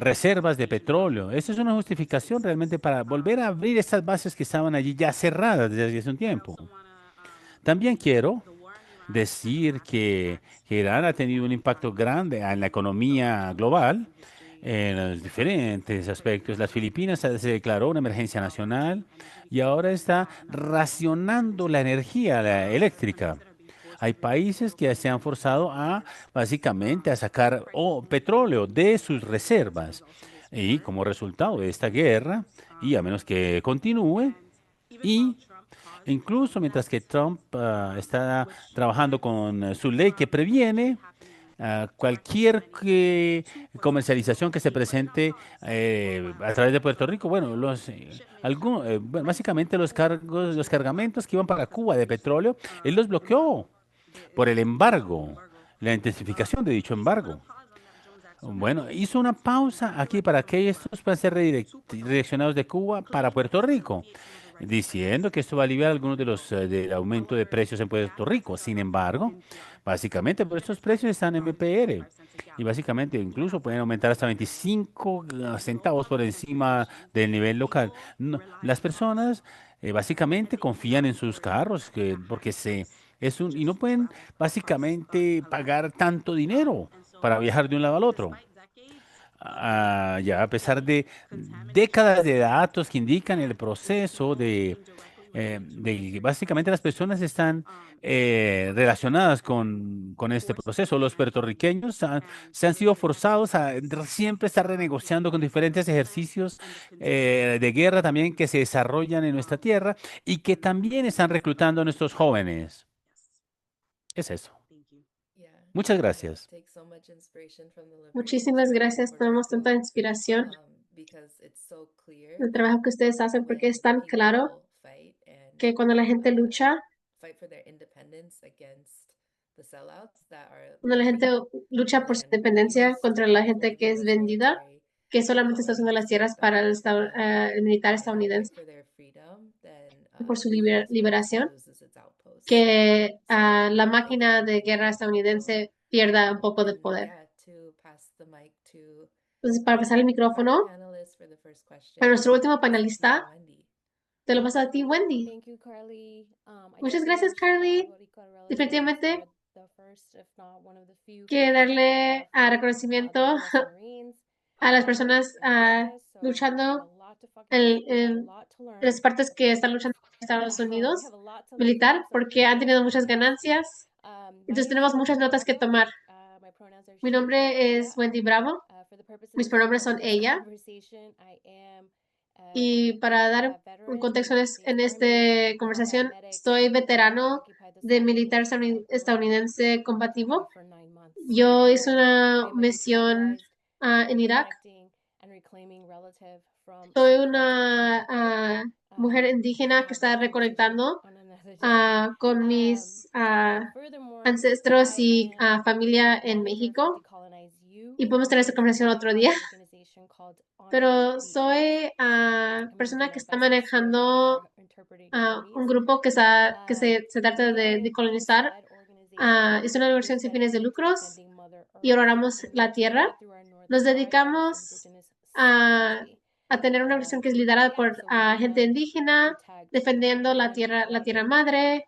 reservas de petróleo. Esa es una justificación realmente para volver a abrir estas bases que estaban allí ya cerradas desde hace un tiempo. También quiero decir que Irán ha tenido un impacto grande en la economía global en los diferentes aspectos. Las Filipinas se declaró una emergencia nacional y ahora está racionando la energía eléctrica. Hay países que se han forzado a básicamente a sacar petróleo de sus reservas. Y como resultado de esta guerra, y a menos que continúe, y incluso mientras que Trump está trabajando con su ley que previene cualquier comercialización que se presente a través de Puerto Rico, bueno, bueno, básicamente los cargamentos que iban para Cuba de petróleo, él los bloqueó por el embargo, la intensificación de dicho embargo. Bueno, hizo una pausa aquí para que estos puedan ser redireccionados de Cuba para Puerto Rico, diciendo que esto va a aliviar algunos de los del aumento de precios en Puerto Rico. Sin embargo, básicamente por estos precios están en MPR y básicamente incluso pueden aumentar hasta 25 centavos por encima del nivel local. Las personas básicamente confían en sus carros porque y no pueden básicamente pagar tanto dinero para viajar de un lado al otro. Ya a pesar de décadas de datos que indican el proceso de que básicamente las personas están relacionadas con este proceso. Los puertorriqueños se han sido forzados a siempre estar renegociando con diferentes ejercicios de guerra también que se desarrollan en nuestra tierra y que también están reclutando a nuestros jóvenes. Es eso. Muchas gracias. Muchísimas gracias. Tomamos tanta inspiración del trabajo que ustedes hacen porque es tan claro que cuando la gente lucha, cuando la gente lucha por su independencia contra la gente que es vendida, que solamente está usando las tierras para el militar estadounidense, por su liberación, que la máquina de guerra estadounidense pierda un poco de poder. Entonces, para pasar el micrófono, para nuestro último panelista, te lo paso a ti, Wendy. Muchas gracias, Carly. Definitivamente, quiero darle reconocimiento a las personas luchando en las partes que están luchando en Estados Unidos militar, porque han tenido muchas ganancias. Entonces tenemos muchas notas que tomar. Mi nombre es Wendy Bravo. Mis pronombres son ella. Y para dar un contexto en esta conversación, soy veterano de militar estadounidense combativo. Yo hice una misión en Irak. Soy una mujer indígena que está reconectando con mis ancestros y familia en México. Y podemos tener esta conversación otro día. Pero soy persona que está manejando un grupo que se trata de decolonizar. Es una organización sin fines de lucros y oramos la tierra. Nos dedicamos a tener una organización que es liderada por gente indígena, defendiendo la tierra madre.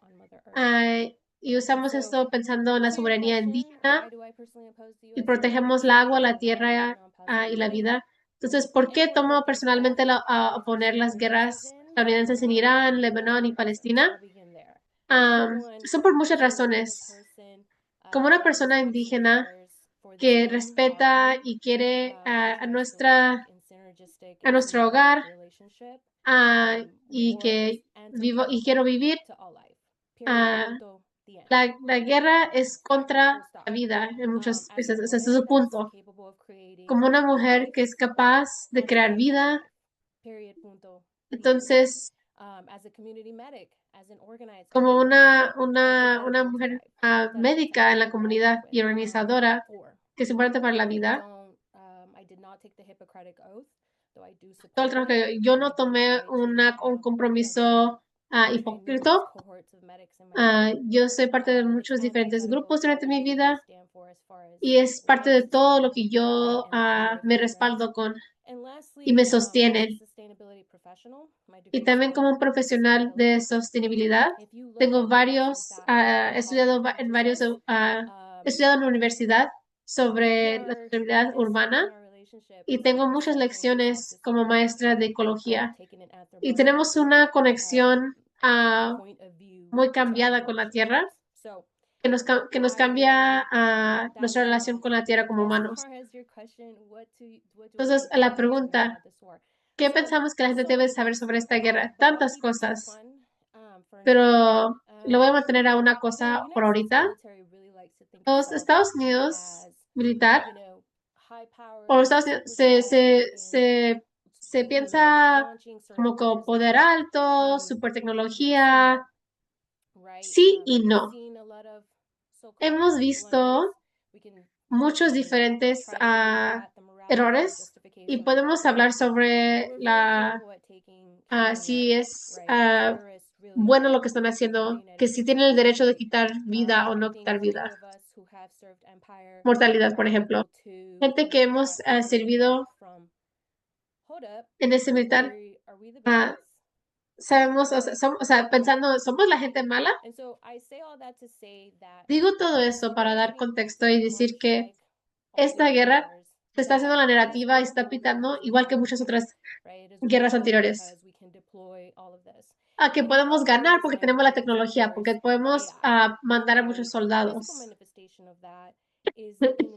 Y usamos esto pensando en la soberanía indígena y protegemos el agua, la tierra y la vida. Entonces, ¿por qué tomo personalmente a oponer las guerras estadounidenses en Irán, Líbano y Palestina? Son por muchas razones. Como una persona indígena que respeta y quiere a nuestro hogar y que vivo y quiero vivir, la guerra es contra la vida en muchos veces. Ese es su punto. Como una mujer que es capaz de crear vida, entonces, como una mujer médica en la comunidad y organizadora que es importante para la vida, todo el trabajo que yo no tomé un compromiso hipócrita. Yo soy parte de muchos diferentes grupos durante mi vida y es parte de todo lo que yo me respaldo con y me sostiene. Y también como un profesional de sostenibilidad, tengo he estudiado he estudiado en la universidad sobre la sostenibilidad urbana y tengo muchas lecciones como maestra de ecología. Y tenemos una conexión muy cambiada con la tierra que nos cambia nuestra relación con la tierra como humanos. Entonces, la pregunta, ¿qué pensamos que la gente debe saber sobre esta guerra? Tantas cosas, pero lo voy a mantener a una cosa por ahorita. Los Estados Unidos militar, o los Estados Unidos se piensa como con poder alto, super tecnología, sí y no. Hemos visto muchos diferentes errores y podemos hablar sobre si es bueno lo que están haciendo, que si tienen el derecho de quitar vida o no quitar vida. Mortalidad, por ejemplo. Gente que hemos servido en ese militar, sabemos, o sea, pensando, ¿somos la gente mala? Digo todo eso para dar contexto y decir que esta guerra se está haciendo la narrativa y está pitando igual que muchas otras guerras anteriores. A que podemos ganar porque tenemos la tecnología, porque podemos mandar a muchos soldados.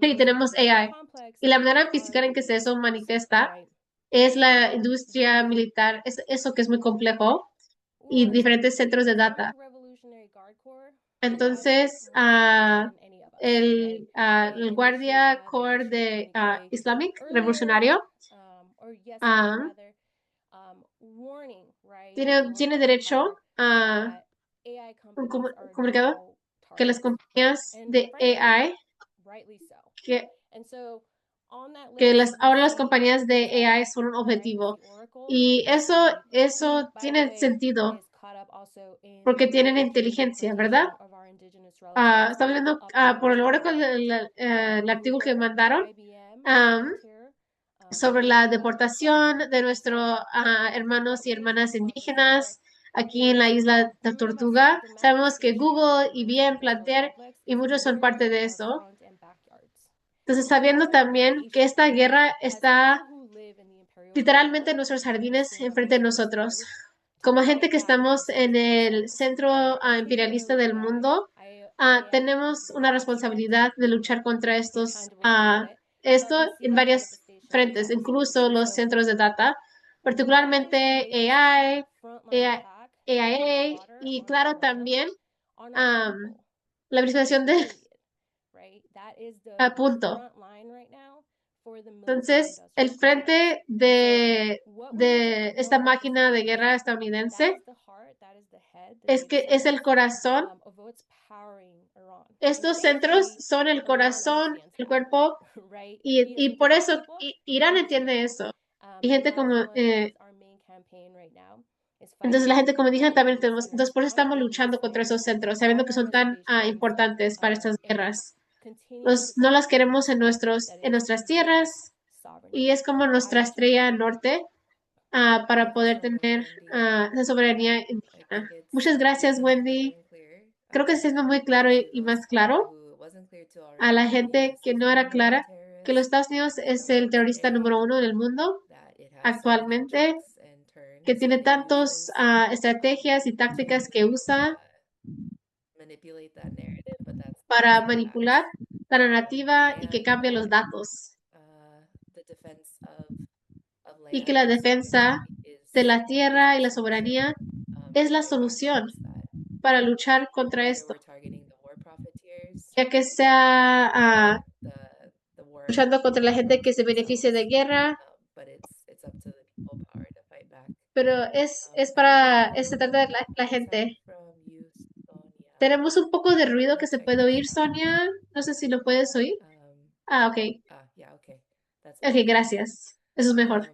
Y tenemos AI. Y la manera física en que eso manifiesta es la industria militar, es eso que es muy complejo, y diferentes centros de data. Entonces, el Guardia Corps de Islamic Revolucionario tiene derecho a un comunicado que las compañías de AI ahora las compañías de AI son un objetivo y eso tiene sentido porque tienen inteligencia, ¿verdad? Estamos viendo por el Oracle el artículo que mandaron sobre la deportación de nuestros hermanos y hermanas indígenas aquí en la isla de Tortuga. Sabemos que Google, IBM, Planter y muchos son parte de eso. Entonces, sabiendo también que esta guerra está literalmente en nuestros jardines enfrente de nosotros. Como gente que estamos en el centro imperialista del mundo, tenemos una responsabilidad de luchar contra esto en varias frentes, incluso los centros de data, particularmente AI, AIA y claro también la verificación de punto. Entonces, el frente de esta máquina de guerra estadounidense es el corazón. Estos centros son el corazón, el cuerpo, y por eso Irán entiende eso. Y gente como... entonces, la gente, como dije, también tenemos... Entonces, por eso estamos luchando contra esos centros, sabiendo que son tan importantes para estas guerras. No las queremos en nuestras tierras y es como nuestra estrella norte para poder tener esa soberanía indígena. Muchas gracias, Wendy. Creo que está siendo muy claro y más claro a la gente que no era clara que los Estados Unidos es el terrorista número 1 en el mundo actualmente, que tiene tantas estrategias y tácticas que usa para manipular la narrativa y que cambia los datos. Y que la defensa de la tierra y la soberanía es la solución para luchar contra esto. Ya que sea luchando contra la gente que se beneficie de guerra, pero se trata de la gente. Tenemos un poco de ruido que se puede oír, Sonia. No sé si lo puedes oír. Ok. Ok, gracias. Eso es mejor.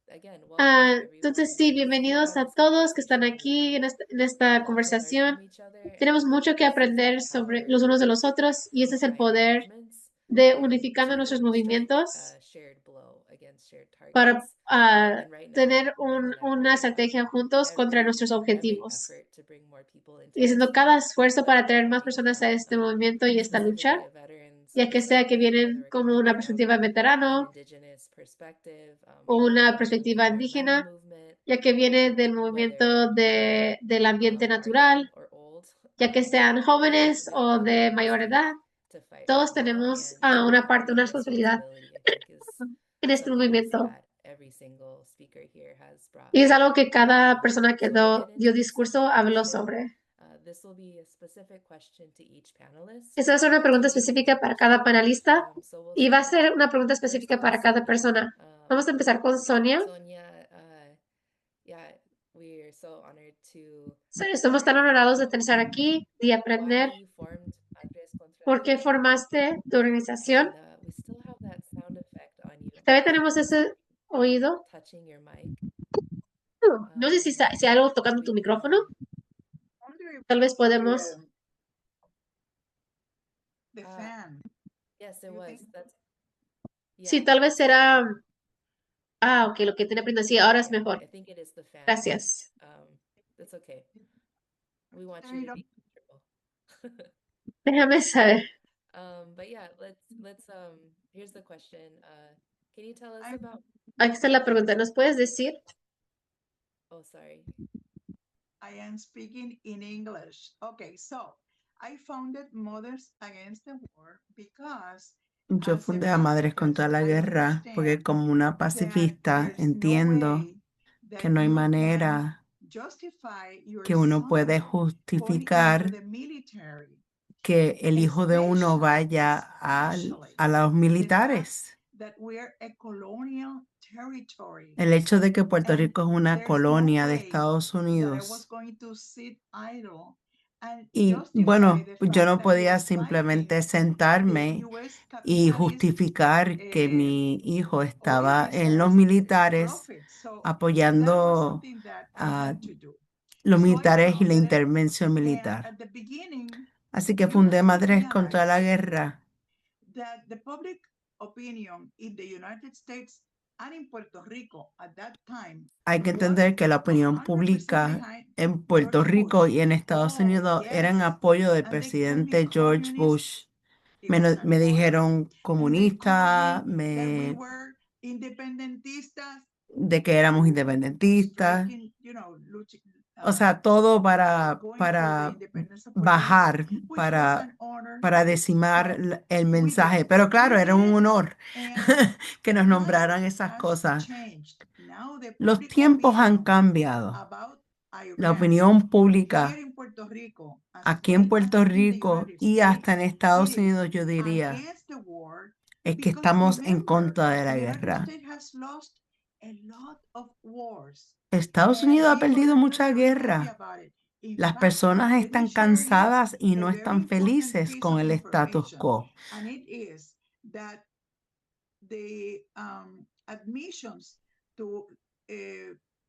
Entonces, sí, bienvenidos a todos que están aquí en esta conversación. Tenemos mucho que aprender sobre los unos de los otros y ese es el poder de unificando nuestros movimientos para tener una estrategia juntos contra nuestros objetivos. Y haciendo cada esfuerzo para traer más personas a este movimiento y esta lucha, ya que sea que vienen como una perspectiva veterano o una perspectiva indígena, ya que viene del movimiento del ambiente natural, ya que sean jóvenes o de mayor edad. Todos tenemos una responsabilidad en este movimiento. Y es algo que cada persona que dio discurso habló sobre. Esa es una pregunta específica para cada panelista y va a ser una pregunta específica para cada persona. Vamos a empezar con Sonia. Sonia, estamos tan honorados de estar aquí y aprender por qué formaste tu organización. Todavía tenemos ese oído. No sé si hay algo tocando tu micrófono. Tal vez podemos. Sí, tal vez será. Ok, lo que tenía aprendido. Sí, ahora es mejor. Gracias. Déjame saber. Aquí está la pregunta. ¿Nos puedes decir? I am speaking in English. Okay, so I founded Mothers Against the War because Yo fundé a Madres contra la Guerra porque como una pacifista entiendo que no hay manera que uno puede justificar que el hijo de uno vaya a los militares. El hecho de que Puerto Rico es una colonia de Estados Unidos y bueno, yo no podía simplemente sentarme y justificar que mi hijo estaba en los militares apoyando a los militares y la intervención militar. Así que fundé Madres contra la Guerra. Hay que entender que la opinión pública en Puerto Rico y en Estados Unidos era en apoyo del presidente George Bush. Me dijeron comunista, de que éramos independentistas. O sea, todo para bajar, para decimar el mensaje. Pero claro, era un honor que nos nombraran esas cosas. Los tiempos han cambiado. La opinión pública aquí en Puerto Rico y hasta en Estados Unidos, yo diría, es que estamos en contra de la guerra. Estados Unidos ha perdido mucha guerra. Las personas están cansadas y no están felices con el status quo.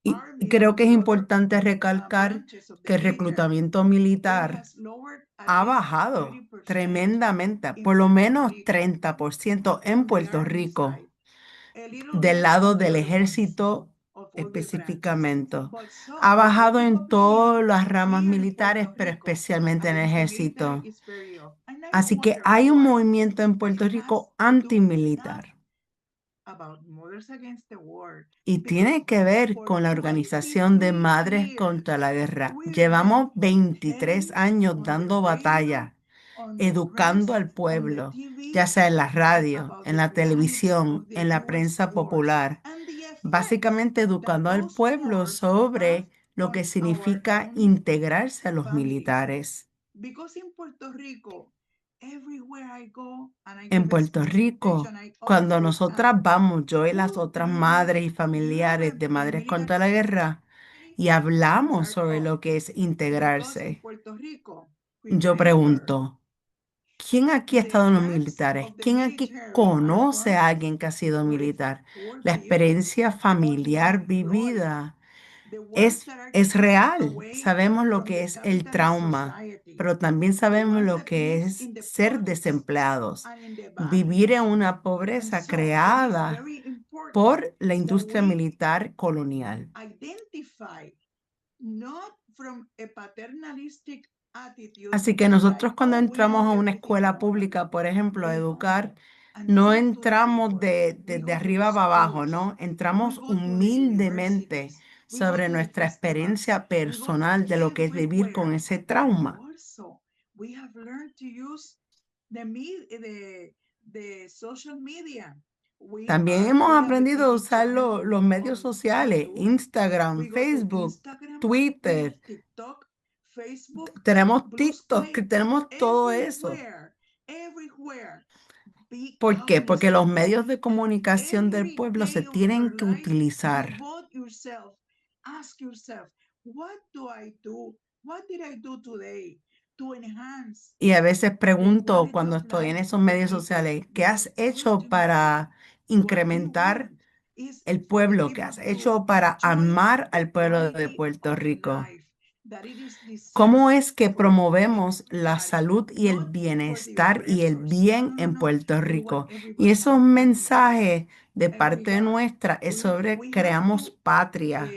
Y creo que es importante recalcar que el reclutamiento militar ha bajado tremendamente, por lo menos 30% en Puerto Rico, del lado del ejército específicamente. Ha bajado en todas las ramas militares, pero especialmente en el ejército. Así que hay un movimiento en Puerto Rico antimilitar. Y tiene que ver con la organización de Madres contra la Guerra. Llevamos 23 años dando batalla, educando al pueblo, ya sea en la radio, en la televisión, en la prensa popular, básicamente educando al pueblo sobre lo que significa integrarse a los militares. En Puerto Rico, cuando nosotras vamos, yo y las otras madres y familiares de Madres contra la Guerra, y hablamos sobre lo que es integrarse, yo pregunto, ¿Quién aquí ha estado en los militares? ¿Quién aquí conoce a alguien que ha sido militar? La experiencia familiar vivida es real. Sabemos lo que es el trauma, pero también sabemos lo que es ser desempleados, vivir en una pobreza creada por la industria militar colonial. Así que nosotros cuando entramos a una escuela pública, por ejemplo, a educar, no entramos de arriba para abajo, ¿no? Entramos humildemente sobre nuestra experiencia personal de lo que es vivir con ese trauma. También hemos aprendido a usar los medios sociales, Instagram, Facebook, Twitter. Tenemos TikTok, tenemos todo eso. ¿Por qué? Porque los medios de comunicación del pueblo se tienen que utilizar. Y a veces pregunto cuando estoy en esos medios sociales, ¿qué has hecho para incrementar el pueblo? ¿Qué has hecho para amar al pueblo de Puerto Rico? ¿Cómo es que promovemos la salud y el bienestar y el bien en Puerto Rico? Y esos mensajes de parte nuestra es sobre creamos patria.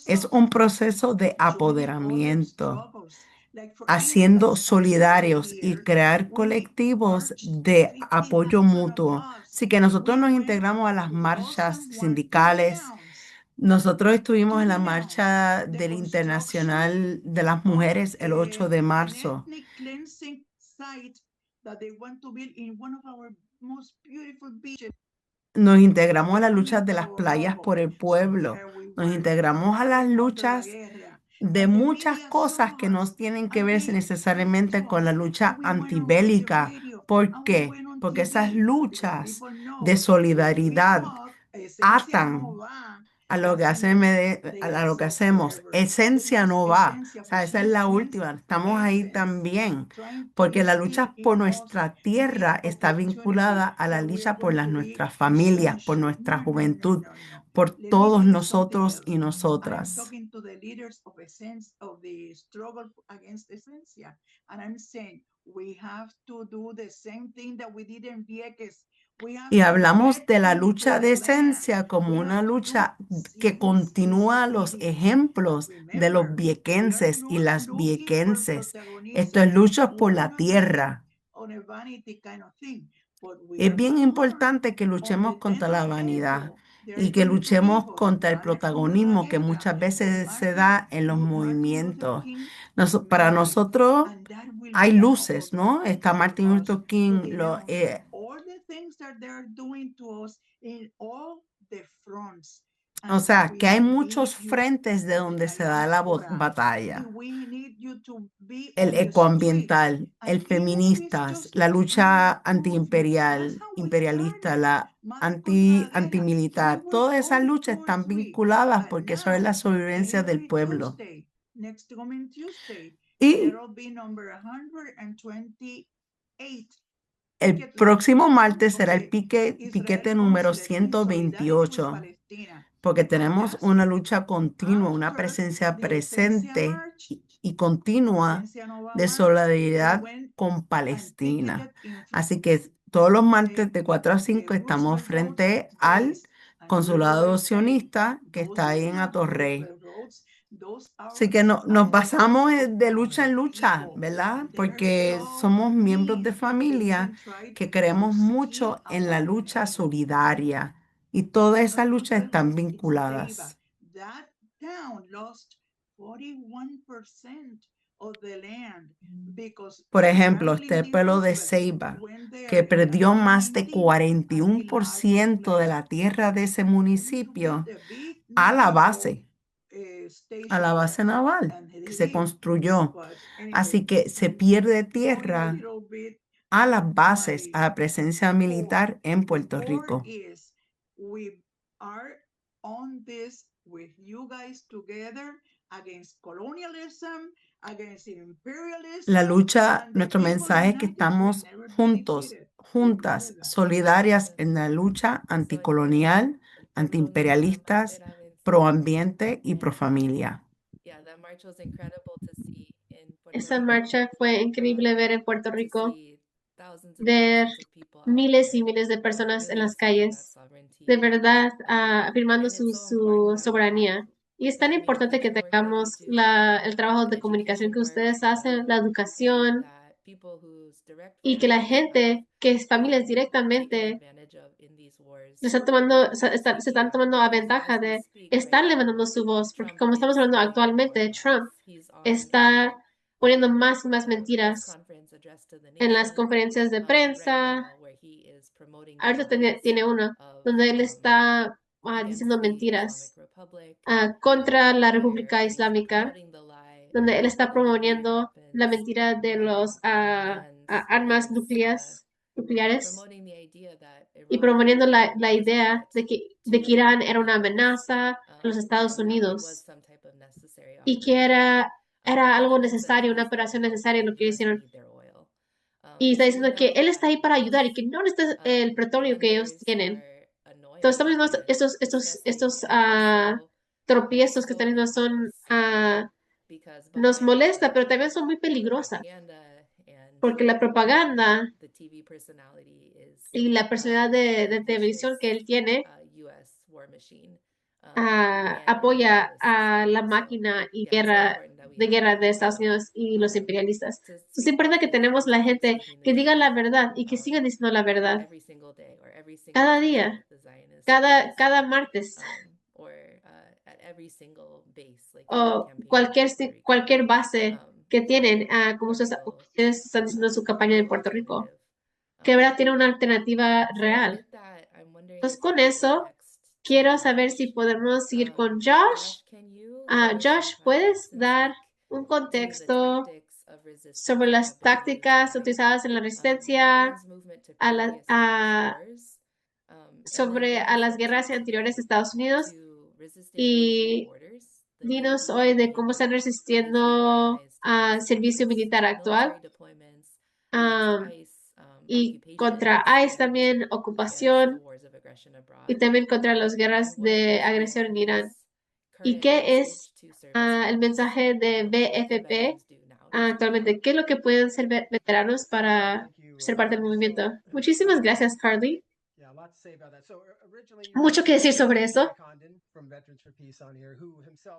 Es un proceso de apoderamiento, haciendo solidarios y crear colectivos de apoyo mutuo. Así que nosotros nos integramos a las marchas sindicales. Nosotros estuvimos en la marcha del Internacional de las Mujeres el 8 de marzo. Nos integramos a las luchas de las playas por el pueblo. Nos integramos a las luchas de muchas cosas que no tienen que ver necesariamente con la lucha antibélica. ¿Por qué? Porque esas luchas de solidaridad atan a lo que a lo que hacemos. Esencia no va. O sea, esa es la última. Estamos ahí también. Porque la lucha por nuestra tierra está vinculada a la lucha por nuestras familias, por nuestra juventud, por todos nosotros y nosotras. Y hablamos de la lucha de esencia como una lucha que continúa los ejemplos de los viequenses y las viequenses. Esto es lucha por la tierra. Es bien importante que luchemos contra la vanidad y que luchemos contra el protagonismo que muchas veces se da en los movimientos. Para nosotros hay luces, ¿no? Está Martin Luther King, o sea, que hay muchos frentes de donde se da la batalla. El ecoambiental, el feministas, la lucha imperialista, la antimilitar. Todas esas luchas están vinculadas porque eso es la sobrevivencia del pueblo. Y el próximo martes será el piquete número 128, porque tenemos una lucha continua, una presencia presente y continua de solidaridad con Palestina. Así que todos los martes de 4 a 5 estamos frente al consulado sionista que está ahí en Atorrey. Así que nos basamos de lucha en lucha, ¿verdad? Porque somos miembros de familia que creemos mucho en la lucha solidaria y todas esas luchas están vinculadas. Por ejemplo, este pueblo de Ceiba, que perdió más de 41% de la tierra de ese municipio a la base naval que se construyó. Así que se pierde tierra a las bases, a la presencia militar en Puerto Rico. La lucha, nuestro mensaje es que estamos juntos, juntas, solidarias en la lucha anticolonial, antiimperialistas, proambiente y profamilia. Esa marcha fue increíble ver en Puerto Rico, ver miles y miles de personas en las calles, de verdad, afirmando su soberanía. Y es tan importante que tengamos el trabajo de comunicación que ustedes hacen, la educación, y que la gente, que es familias directamente, se están tomando a ventaja están levantando su voz, porque como estamos hablando actualmente, Trump está poniendo más y más mentiras en las conferencias de prensa. Ahorita tiene una donde él está diciendo mentiras contra la República Islámica, donde él está promoviendo la mentira de los armas nucleares y promoviendo la idea de que Irán era una amenaza a los Estados Unidos y que era algo necesario, una operación necesaria lo que hicieron. Y está diciendo que él está ahí para ayudar y que no necesita el petróleo que ellos tienen. Entonces, estamos viendo estos tropiezos que están viendo nos molesta, pero también son muy peligrosas, porque la propaganda y la personalidad de televisión que él tiene apoya a la máquina de guerra de Estados Unidos y los imperialistas. Entonces, es importante que tenemos la gente que diga la verdad y que sigan diciendo la verdad cada día, cada martes, o cualquier base que tienen, como ustedes están diciendo en su campaña en Puerto Rico, que de verdad tiene una alternativa real. Entonces, con eso, quiero saber si podemos seguir con Josh. Josh, ¿puedes dar un contexto sobre las tácticas utilizadas en la resistencia sobre las guerras anteriores de Estados Unidos? Y dinos hoy de cómo están resistiendo al servicio militar actual y contra ICE también, ocupación, y también contra las guerras de agresión en Irán. ¿Y qué es el mensaje de BFP actualmente? ¿Qué es lo que pueden ser veteranos para ser parte del movimiento? Muchísimas gracias, Carly. Mucho que decir sobre eso.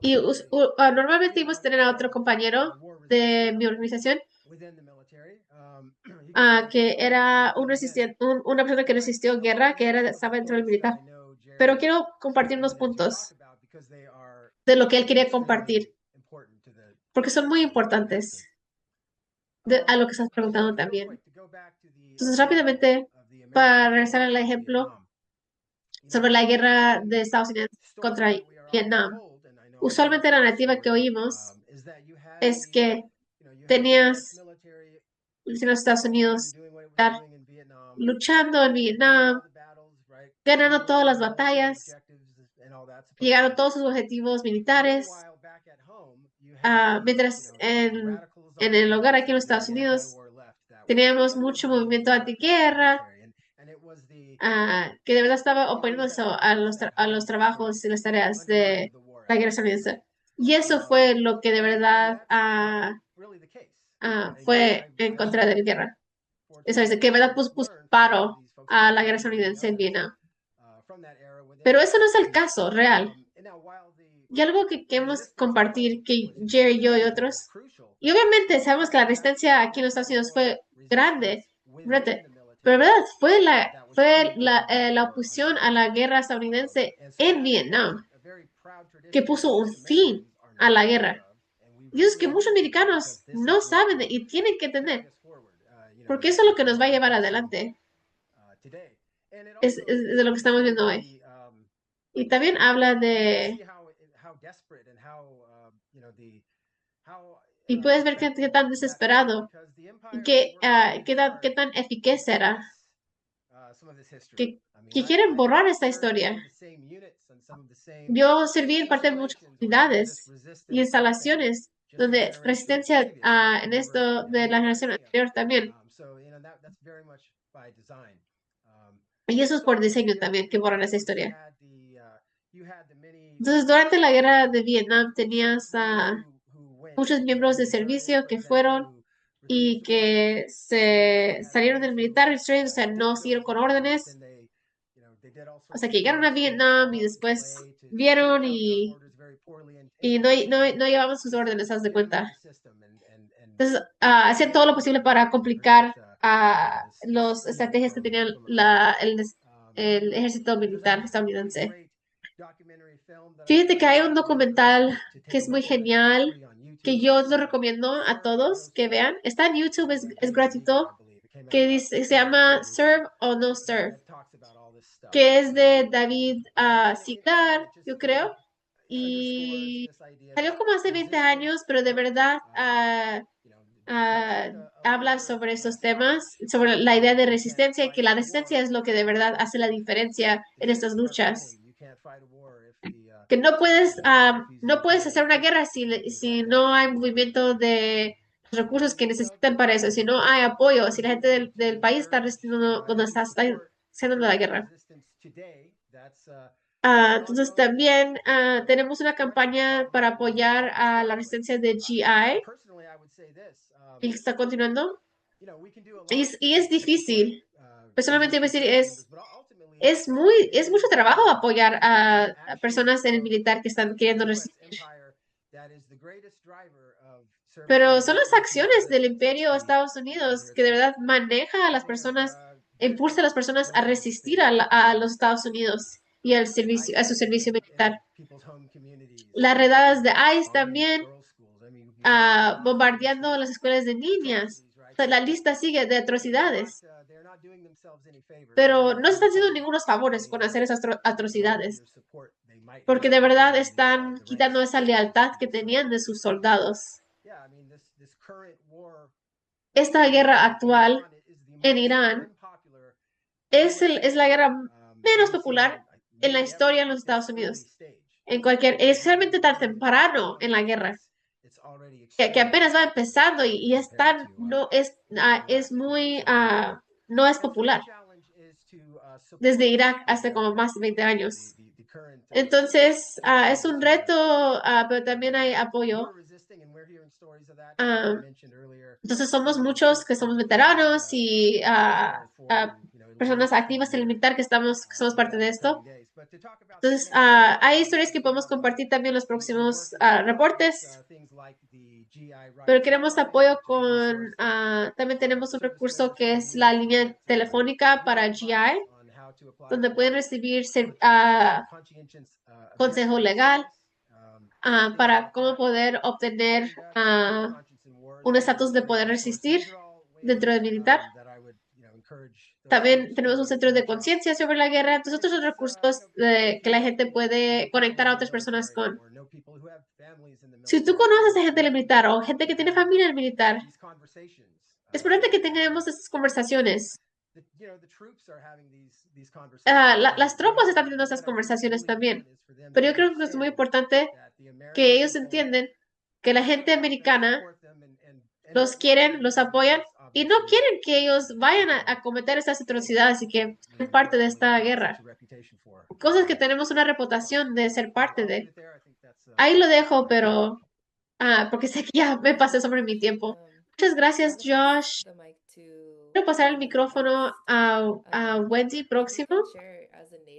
Y normalmente íbamos a tener a otro compañero de mi organización que era una persona que resistió guerra, que estaba dentro del militar. Pero quiero compartir unos puntos de lo que él quería compartir, porque son muy importantes a lo que estás preguntando también. Entonces, rápidamente, para regresar al ejemplo sobre la guerra de Estados Unidos contra Vietnam, usualmente la narrativa que oímos es que tenías los Estados Unidos estar luchando en Vietnam, ganando todas las batallas, llegaron todos sus objetivos militares, mientras en el hogar aquí en los Estados Unidos teníamos mucho movimiento antiguerra, que de verdad estaba oponiéndose a los trabajos y las tareas de la guerra estadounidense. Y eso fue lo que de verdad fue en contra de la guerra. Eso es, que de verdad puso paro a la guerra estadounidense en Vietnam. Pero eso no es el caso real. Y algo que queremos compartir, que Jerry, yo y otros, y obviamente sabemos que la resistencia aquí en los Estados Unidos fue grande, pero verdad, fue la oposición a la guerra estadounidense en Vietnam que puso un fin a la guerra. Y eso es que muchos americanos no saben y tienen que entender, porque eso es lo que nos va a llevar adelante. Es de lo que estamos viendo hoy. Y también habla de... Y puedes ver qué tan desesperado y qué tan eficaz era. que quieren borrar esta historia. Yo serví en parte de muchas comunidades y instalaciones donde resistencia en esto de la generación anterior también. Y eso es por diseño también, que borran esa historia. Entonces, durante la guerra de Vietnam tenías a muchos miembros de servicio que fueron y que se salieron del militar, o sea, no siguieron con órdenes. O sea, que llegaron a Vietnam y después vieron y no llevaban sus órdenes, haz de cuenta. Entonces, hacían todo lo posible para complicar las estrategias que tenían el ejército militar estadounidense. Fíjate que hay un documental que es muy genial, que yo lo recomiendo a todos que vean. Está en YouTube, es gratuito, que se llama Serve or No Serve, que es de David Sigar, yo creo, y salió como hace 20 años, pero de verdad habla sobre esos temas, sobre la idea de resistencia, y que la resistencia es lo que de verdad hace la diferencia en estas luchas. Que no puedes hacer una guerra si no hay movimiento de los recursos que necesitan para eso, si no hay apoyo, si la gente del país está resistiendo donde está haciendo la guerra. Entonces también tenemos una campaña para apoyar a la resistencia de GI y está continuando. Y es difícil. Personalmente voy a decir, es mucho trabajo apoyar a personas en el militar que están queriendo resistir. Pero son las acciones del imperio de Estados Unidos que de verdad maneja a las personas, impulsa a las personas a resistir a los Estados Unidos y a su servicio militar. Las redadas de ICE también, bombardeando las escuelas de niñas. O sea, la lista sigue de atrocidades. Pero no se están haciendo ningunos favores con hacer esas atrocidades, porque de verdad están quitando esa lealtad que tenían de sus soldados. Esta guerra actual en Irán es la guerra menos popular en la historia de los Estados Unidos. Especialmente tan temprano en la guerra, que apenas va empezando y no es popular desde Irak hasta como más de 20 años. Entonces, es un reto, pero también hay apoyo. Entonces, somos muchos que somos veteranos y personas activas en el militar que somos parte de esto. Entonces, hay historias que podemos compartir también en los próximos reportes. Pero queremos apoyo también tenemos un recurso que es la línea telefónica para GI, donde pueden recibir consejo legal para cómo poder obtener un estatus de poder resistir dentro del militar. También tenemos un centro de conciencia sobre la guerra. Entonces, otros son recursos que la gente puede conectar a otras personas con. Si tú conoces a gente del militar o gente que tiene familia en el militar, es importante que tengamos estas conversaciones. Las tropas están teniendo estas conversaciones también, pero yo creo que es muy importante que ellos entiendan que la gente americana los quieren, los apoyan y no quieren que ellos vayan a cometer estas atrocidades y que sean parte de esta guerra. Cosas que tenemos una reputación de ser parte de. Ahí lo dejo, pero porque sé que ya me pasé sobre mi tiempo. Muchas gracias, Josh. Quiero pasar el micrófono a Wendy próximo.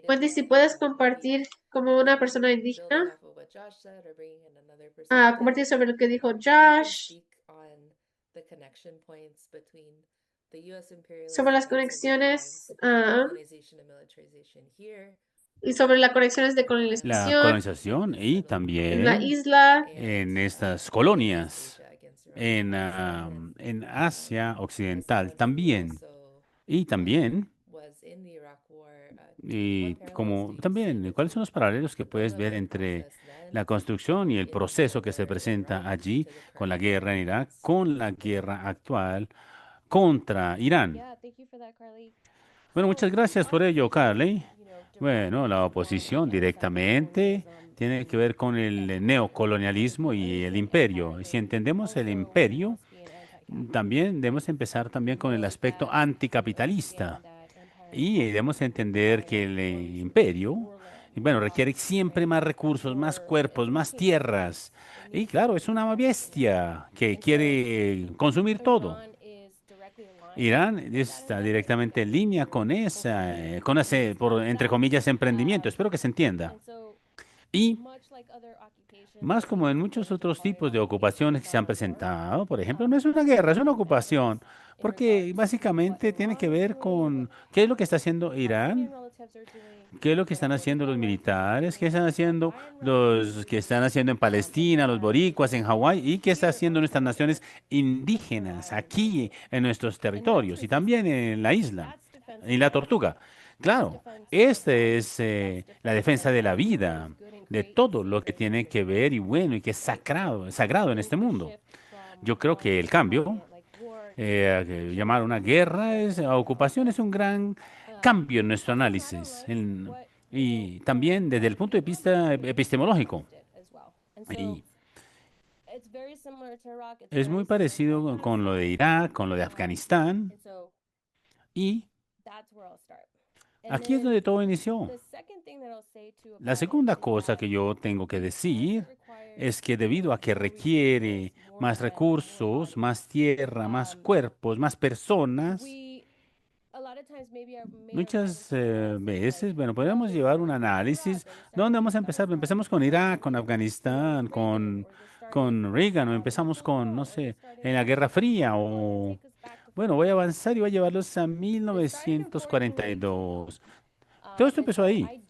Wendy, si puedes compartir como una persona indígena, compartir sobre lo que dijo Josh, sobre las conexiones y sobre las conexiones de La colonización colonización y en la también isla. en estas colonias, en Asia Occidental también. Y también, ¿cuáles son los paralelos que puedes ver entre la construcción y el proceso que se presenta allí con la guerra en Irak, con la guerra actual contra Irán? Yeah, thank you for that, Carly. Bueno, muchas gracias por ello, Carly. Bueno, la oposición directamente tiene que ver con el neocolonialismo y el imperio. Y si entendemos el imperio, también debemos empezar también con el aspecto anticapitalista. Y debemos entender que el imperio, bueno, requiere siempre más recursos, más cuerpos, más tierras. Y claro, es una bestia que quiere consumir todo. Irán está directamente en línea con ese, entre comillas, emprendimiento. Espero que se entienda. Y más como en muchos otros tipos de ocupaciones que se han presentado, por ejemplo, no es una guerra, es una ocupación, porque básicamente tiene que ver con qué es lo que está haciendo Irán, qué es lo que están haciendo los militares, qué están haciendo los que están haciendo en Palestina, los boricuas en Hawái, y qué están haciendo nuestras naciones indígenas aquí en nuestros territorios y también en la isla, en la Tortuga. Claro, esta es la defensa de la vida, de todo lo que tiene que ver y bueno y que es sagrado en este mundo. Yo creo que el cambio, llamar una guerra, ocupación, es un gran cambio en nuestro análisis y también desde el punto de vista epistemológico. Y es muy parecido con lo de Irak, con lo de Afganistán y aquí es donde todo inició. La segunda cosa que yo tengo que decir es que debido a que requiere más recursos, más tierra, más cuerpos, más personas, muchas veces, bueno, podemos llevar un análisis. ¿Dónde vamos a empezar? Empezamos con Irak, con Afganistán, con Reagan, o empezamos con, no sé, en la Guerra Fría, o, bueno, voy a avanzar y voy a llevarlos a 1942. Todo esto empezó ahí.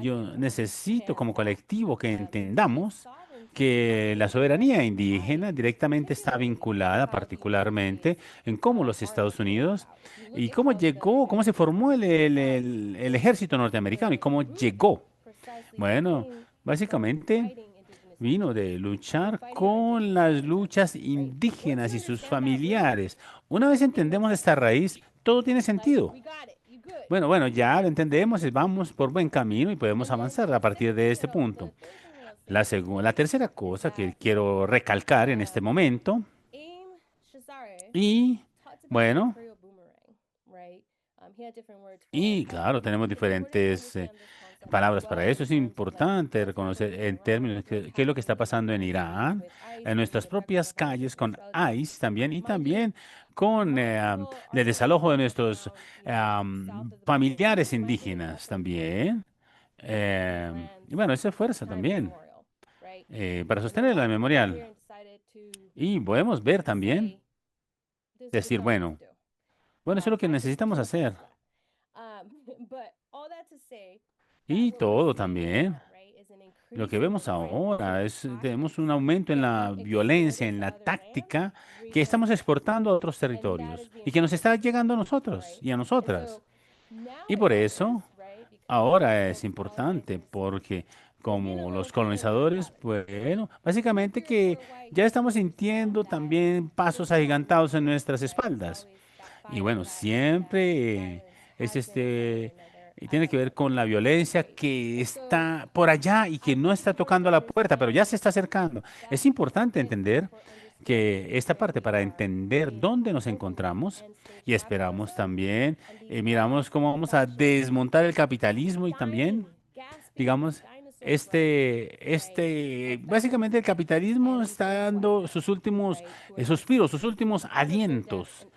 Yo necesito como colectivo que entendamos que la soberanía indígena directamente está vinculada particularmente en cómo los Estados Unidos y cómo llegó, cómo se formó el ejército norteamericano y cómo llegó. Bueno, básicamente vino de luchar con las luchas indígenas y sus familiares. Una vez entendemos esta raíz, todo tiene sentido. Bueno, ya lo entendemos, vamos por buen camino y podemos avanzar a partir de este punto. La tercera cosa que quiero recalcar en este momento, y bueno, y claro, tenemos diferentes palabras para eso. Es importante reconocer en términos qué es lo que está pasando en Irán, en nuestras propias calles, con ICE también, y también con el desalojo de nuestros familiares indígenas también. Y bueno, esa fuerza también para sostener el memorial. Y podemos ver también, decir, bueno, eso es lo que necesitamos hacer. Y todo también. Lo que vemos ahora es, tenemos un aumento en la violencia, en la táctica que estamos exportando a otros territorios y que nos está llegando a nosotros y a nosotras. Y por eso, ahora es importante porque como los colonizadores, bueno, básicamente que ya estamos sintiendo también pasos agigantados en nuestras espaldas. Y bueno, siempre y tiene que ver con la violencia que está por allá y que no está tocando a la puerta, pero ya se está acercando. Es importante entender que esta parte, para entender dónde nos encontramos, y esperamos también, miramos cómo vamos a desmontar el capitalismo y también, digamos, básicamente el capitalismo está dando sus últimos suspiros, sus últimos alientos.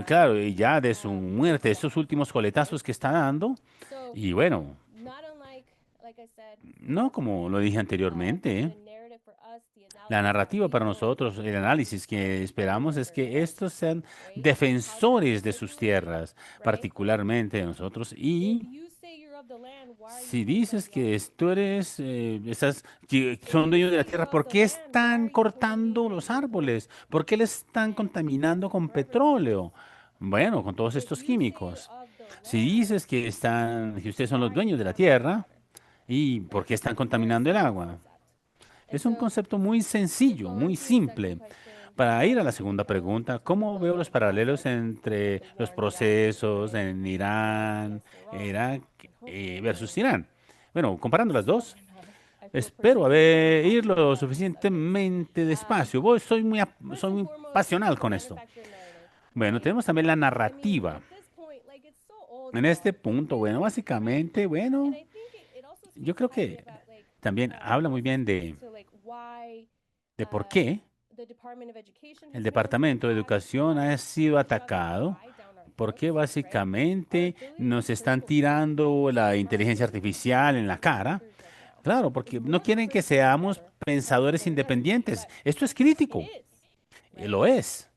Claro, y ya de su muerte, esos últimos coletazos que está dando. Y bueno, no como lo dije anteriormente, la narrativa para nosotros, el análisis que esperamos es que estos sean defensores de sus tierras, particularmente de nosotros. Y si dices que tú eres, que son dueños de la tierra, ¿por qué están cortando los árboles? ¿Por qué les están contaminando con petróleo? Bueno, con todos estos químicos. Si dices que ustedes son los dueños de la tierra, ¿y por qué están contaminando el agua? Es un concepto muy sencillo, muy simple. para ir a la segunda pregunta, ¿cómo veo los paralelos entre los procesos en Irán, Irak versus Irán? Bueno, comparando las dos, espero ir lo suficientemente despacio. Soy muy pasional con esto. Bueno, tenemos también la narrativa. En este punto, bueno, básicamente, bueno, yo creo que también habla muy bien de por qué el Departamento de Educación ha sido atacado, por qué básicamente nos están tirando la inteligencia artificial en la cara. Claro, porque no quieren que seamos pensadores independientes. Esto es crítico. Lo es.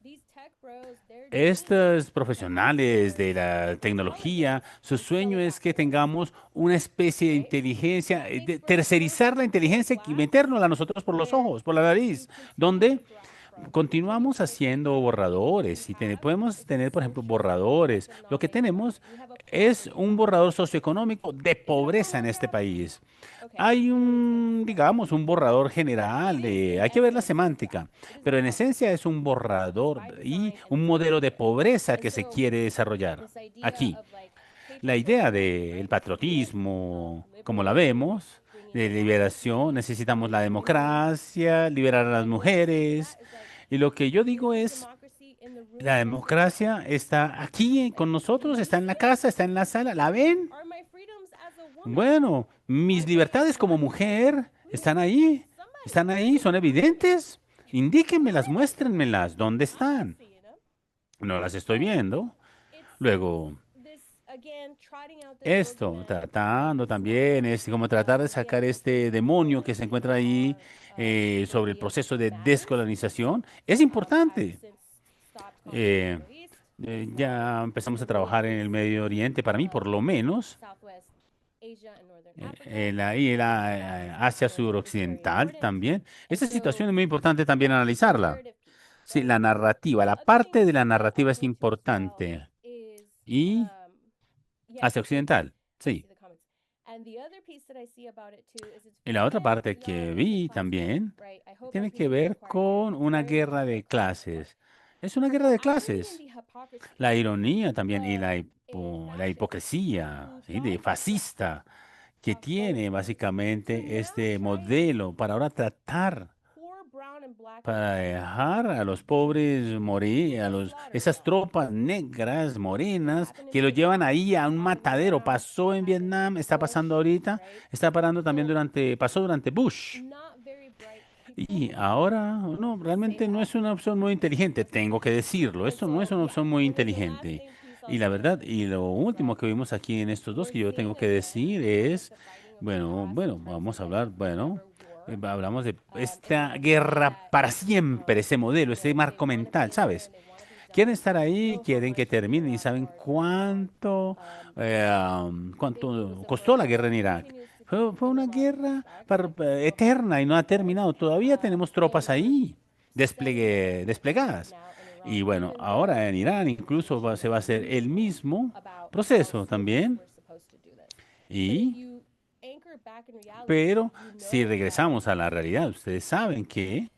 Estos profesionales de la tecnología, su sueño es que tengamos una especie de inteligencia, de tercerizar la inteligencia y metérnosla a nosotros por los ojos, por la nariz, donde continuamos haciendo borradores y podemos tener, por ejemplo, borradores. Lo que tenemos es un borrador socioeconómico de pobreza en este país. Hay digamos, un borrador general, hay que ver la semántica, pero en esencia es un borrador y un modelo de pobreza que se quiere desarrollar aquí. La idea del patriotismo, como la vemos, de liberación, necesitamos la democracia, liberar a las mujeres, y lo que yo digo es, la democracia está aquí con nosotros, está en la casa, está en la sala, ¿la ven? Bueno, mis libertades como mujer están ahí, son evidentes. Indíquenmelas, muéstrenmelas, ¿dónde están? No las estoy viendo. Luego, esto, tratando también, es como tratar de sacar este demonio que se encuentra ahí sobre el proceso de descolonización, es importante. Ya empezamos a trabajar en el Medio Oriente, para mí por lo menos, la Asia suroccidental también. Esta situación es muy importante también analizarla. Sí, la narrativa, la parte de la narrativa es importante. Y Asia occidental, sí. Y la otra parte que vi también tiene que ver con una guerra de clases. Es una guerra de clases. La ironía también y la hipocresía, ¿sí?, de fascista que tiene básicamente este modelo para ahora tratar, para dejar a los pobres morir, esas tropas negras, morenas, que lo llevan ahí a un matadero. Pasó en Vietnam, está pasando ahorita, está parando también pasó durante Bush. Y ahora, no, realmente no es una opción muy inteligente, tengo que decirlo, esto no es una opción muy inteligente. Y la verdad, y lo último que vimos aquí en estos dos que yo tengo que decir es, bueno, vamos a hablar, bueno, hablamos de esta guerra para siempre, ese modelo, ese marco mental, ¿sabes? Quieren estar ahí, quieren que termine y saben cuánto costó la guerra en Irak. Fue una guerra eterna y no ha terminado. Todavía tenemos tropas ahí desplegadas. Y bueno, ahora en Irán incluso se va a hacer el mismo proceso también. Pero si regresamos a la realidad, ustedes saben que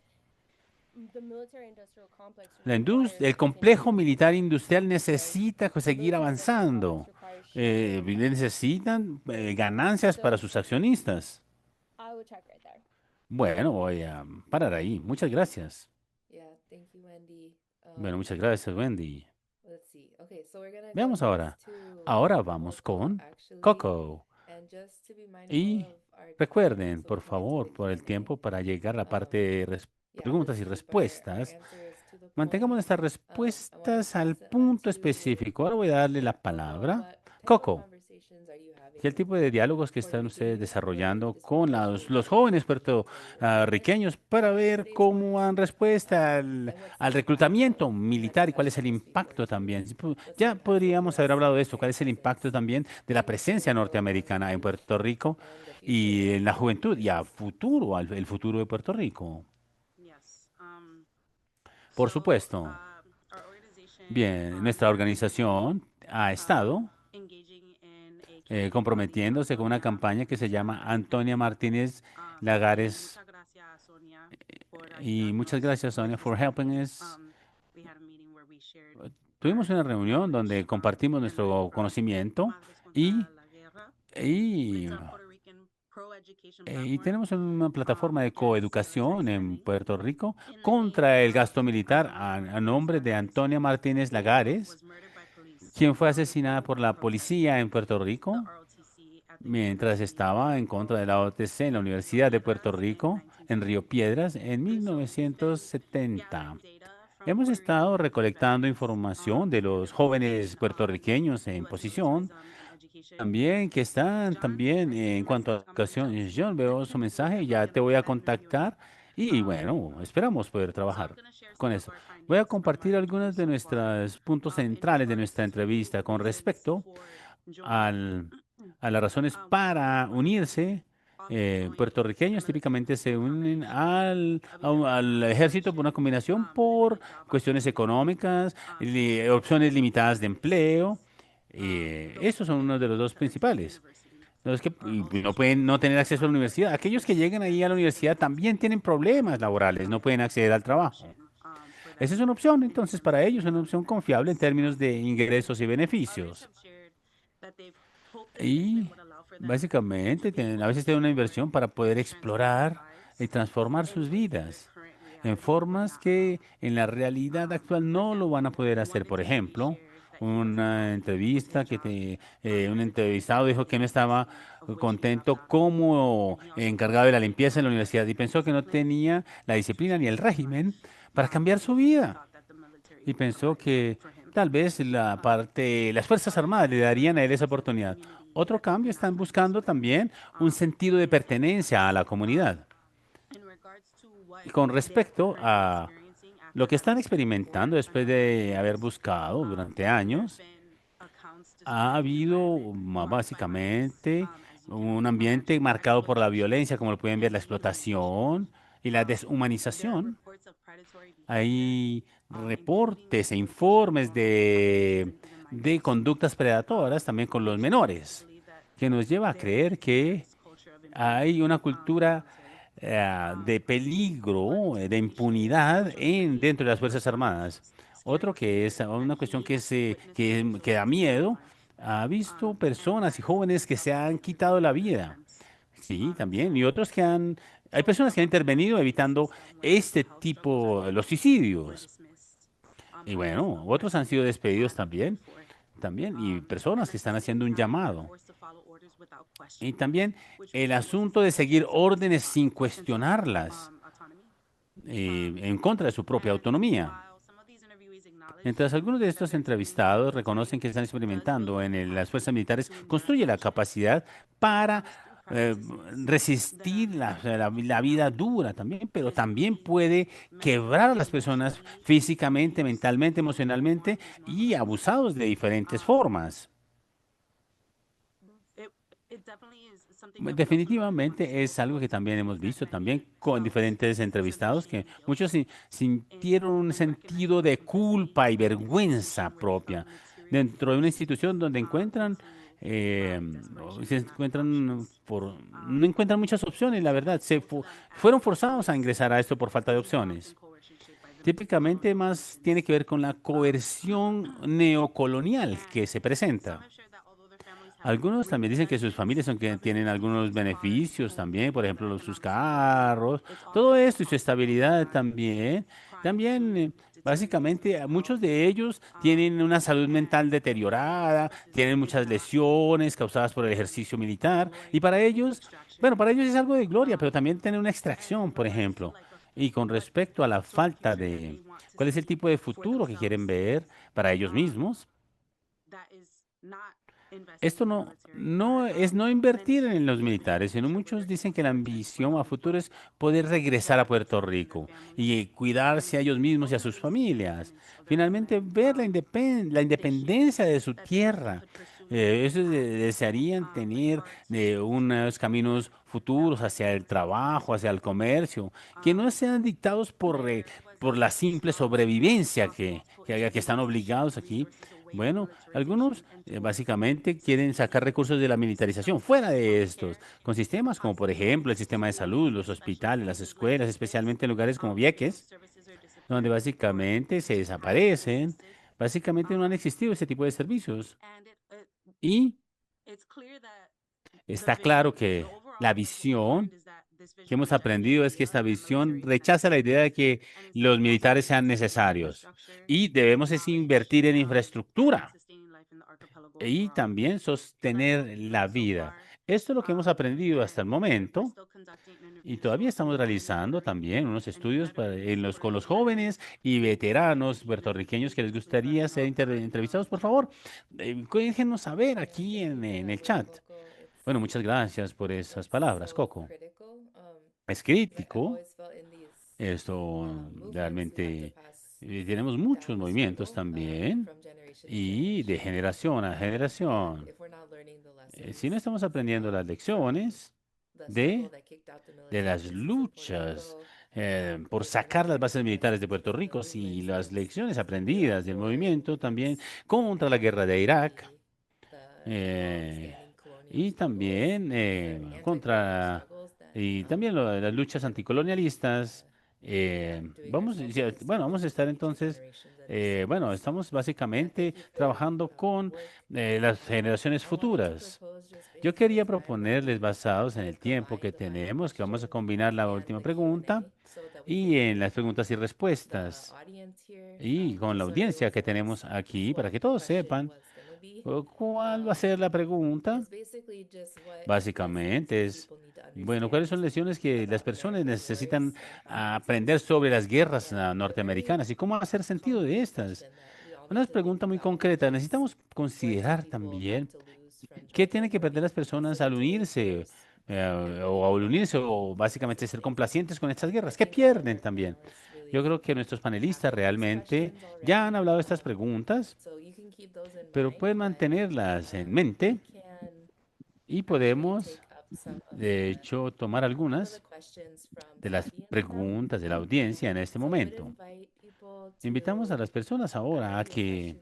el complejo militar industrial necesita seguir avanzando. Necesitan ganancias para sus accionistas. Bueno, voy a parar ahí. Muchas gracias. Bueno, muchas gracias, Wendy. Veamos ahora. Ahora vamos con Coco. Y recuerden, por favor, por el tiempo para llegar a la parte de preguntas y respuestas. Mantengamos estas respuestas al punto específico. Ahora voy a darle la palabra. Coco, ¿qué tipo de diálogos que están ustedes desarrollando con los jóvenes puertorriqueños para ver cómo dan respuesta al reclutamiento militar y cuál es el impacto también? Ya podríamos haber hablado de esto. ¿Cuál es el impacto también de la presencia norteamericana en Puerto Rico y en la juventud y el futuro de Puerto Rico? Por supuesto. Bien, nuestra organización ha estado comprometiéndose con una campaña que se llama Antonia Martínez Lagares Y muchas gracias, Sonia, por helping us. Tuvimos una reunión donde compartimos nuestro conocimiento y, y, y tenemos una plataforma de coeducación en Puerto Rico contra el gasto militar a nombre de Antonia Martínez Lagares, quien fue asesinada por la policía en Puerto Rico mientras estaba en contra de la OTC en la Universidad de Puerto Rico, en Río Piedras, en 1970. Hemos estado recolectando información de los jóvenes puertorriqueños en posición, también que están también en cuanto a educación. John, veo su mensaje, ya te voy a contactar y bueno, esperamos poder trabajar con eso. Voy a compartir algunos de nuestros puntos centrales de nuestra entrevista con respecto a las razones para unirse. Puertorriqueños típicamente se unen al ejército por una combinación por cuestiones económicas, opciones limitadas de empleo. Estos son uno de los dos principales. Los que no pueden no tener acceso a la universidad. Aquellos que llegan ahí a la universidad también tienen problemas laborales, no pueden acceder al trabajo. Esa es una opción, entonces, para ellos es una opción confiable en términos de ingresos y beneficios. Y básicamente a veces tienen una inversión para poder explorar y transformar sus vidas en formas que en la realidad actual no lo van a poder hacer. Por ejemplo, una entrevista un entrevistado dijo que no estaba contento como encargado de la limpieza en la universidad y pensó que no tenía la disciplina ni el régimen para cambiar su vida. Y pensó que tal vez las Fuerzas Armadas le darían a él esa oportunidad. Otro cambio, están buscando también un sentido de pertenencia a la comunidad. Y con respecto a lo que están experimentando después de haber buscado durante años, ha habido básicamente un ambiente marcado por la violencia, como lo pueden ver, la explotación y la deshumanización. Hay reportes e informes de conductas predatoras también con los menores, que nos lleva a creer que hay una cultura de peligro, de impunidad dentro de las Fuerzas Armadas. Otro que es una cuestión que da miedo, ha visto personas y jóvenes que se han quitado la vida. Sí, también. Y otros hay personas que han intervenido evitando este tipo, los suicidios. Y bueno, otros han sido despedidos también, y personas que están haciendo un llamado. Y también el asunto de seguir órdenes sin cuestionarlas, en contra de su propia autonomía. Mientras algunos de estos entrevistados reconocen que están experimentando en las fuerzas militares, construye la capacidad para resistir la vida dura también, pero también puede quebrar a las personas físicamente, mentalmente, emocionalmente y abusados de diferentes formas. Definitivamente es algo que también hemos visto también con diferentes entrevistados, que muchos sintieron un sentido de culpa y vergüenza propia dentro de una institución donde no encuentran muchas opciones, la verdad. Fueron forzados a ingresar a esto por falta de opciones. Típicamente más tiene que ver con la coerción neocolonial que se presenta. Algunos también dicen que sus familias son que tienen algunos beneficios también, por ejemplo, sus carros, todo esto y su estabilidad también. También, básicamente, muchos de ellos tienen una salud mental deteriorada, tienen muchas lesiones causadas por el ejercicio militar y para ellos, bueno, para ellos es algo de gloria, pero también tienen una extracción, por ejemplo. Y con respecto a la falta de cuál es el tipo de futuro que quieren ver para ellos mismos. Esto no es no invertir en los militares, sino muchos dicen que la ambición a futuro es poder regresar a Puerto Rico y cuidarse a ellos mismos y a sus familias. Finalmente, ver la independencia de su tierra. Ellos desearían tener unos caminos futuros hacia el trabajo, hacia el comercio, que no sean dictados por la simple sobrevivencia que están obligados aquí. Bueno, algunos básicamente quieren sacar recursos de la militarización fuera de estos, con sistemas como por ejemplo el sistema de salud, los hospitales, las escuelas, especialmente en lugares como Vieques, donde básicamente se desaparecen, básicamente no han existido ese tipo de servicios. Y está claro que la visión que hemos aprendido es que esta visión rechaza la idea de que los militares sean necesarios y debemos es invertir en infraestructura y también sostener la vida. Esto es lo que hemos aprendido hasta el momento y todavía estamos realizando también unos estudios con los jóvenes y veteranos puertorriqueños que les gustaría ser entrevistados. Por favor, déjenos saber aquí en el chat. Bueno, muchas gracias por esas palabras, Coco. Es crítico. Esto realmente tenemos muchos movimientos también y de generación a generación. Si no estamos aprendiendo las lecciones de las luchas por sacar las bases militares de Puerto Rico, y las lecciones aprendidas del movimiento también contra la guerra de Irak, y también y también las luchas anticolonialistas. Bueno, vamos a estar entonces, bueno, estamos básicamente trabajando con las generaciones futuras. Yo quería proponerles, basados en el tiempo que tenemos, que vamos a combinar la última pregunta y en las preguntas y respuestas y con la audiencia que tenemos aquí para que todos sepan cuál va a ser la pregunta. Básicamente es, bueno, ¿cuáles son lecciones que las personas necesitan aprender sobre las guerras norteamericanas y cómo hacer sentido de estas? Una pregunta muy concreta. Necesitamos considerar también qué tienen que perder las personas al unirse o básicamente ser complacientes con estas guerras. ¿Qué pierden también? Yo creo que nuestros panelistas realmente ya han hablado de estas preguntas, pero pueden mantenerlas en mente y podemos, de hecho, tomar algunas de las preguntas de la audiencia en este momento. Invitamos a las personas ahora a que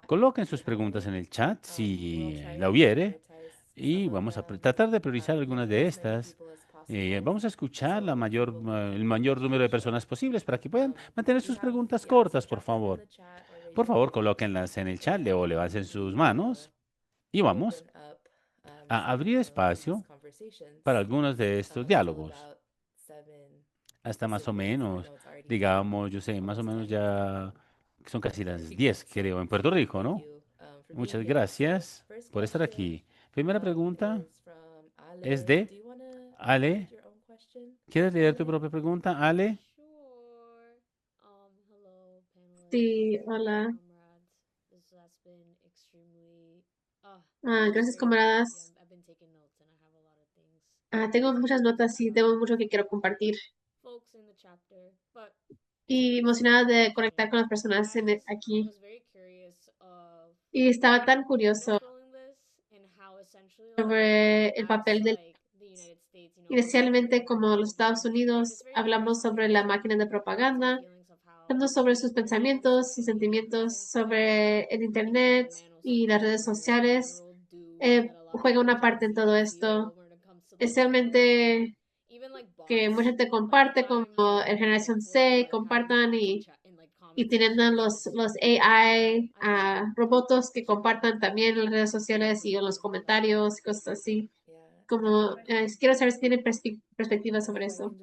coloquen sus preguntas en el chat si la hubiere y vamos a tratar de priorizar algunas de estas. Vamos a escuchar el mayor número de personas posibles para que puedan mantener sus preguntas cortas, por favor. Por favor, colóquenlas en el chat o levanten sus manos y vamos a abrir espacio para algunos de estos diálogos. Hasta más o menos, digamos, yo sé, más o menos ya son casi las 10, creo, en Puerto Rico, ¿no? Muchas gracias por estar aquí. Primera pregunta es de Ale. ¿Quieres leer tu propia pregunta, Ale? Sí, hola. Gracias, camaradas. Tengo muchas notas y tengo mucho que quiero compartir. Y emocionada de conectar con las personas aquí. Y estaba tan curioso sobre el papel del... Inicialmente, como los Estados Unidos, hablamos sobre la máquina de propaganda, hablando sobre sus pensamientos y sentimientos sobre el Internet y las redes sociales. Juega una parte en todo esto, especialmente que mucha gente comparte, como en Generación C, compartan y teniendo los AI, robots que compartan también en las redes sociales y en los comentarios y cosas así. Como, quiero saber si tienen perspectiva sobre eso.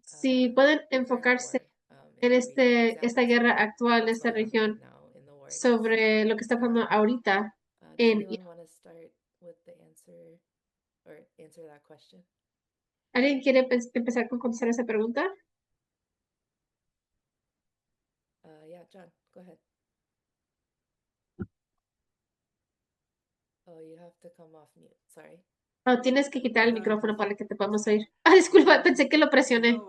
Si pueden enfocarse en esta guerra actual en esta región sobre lo que está pasando ahorita en ¿Alguien quiere empezar con contestar esa pregunta? John, go ahead. Oh, you have to come off mute. Sorry. Tienes que quitar el micrófono para que te podamos oír. Disculpa, pensé que lo presioné.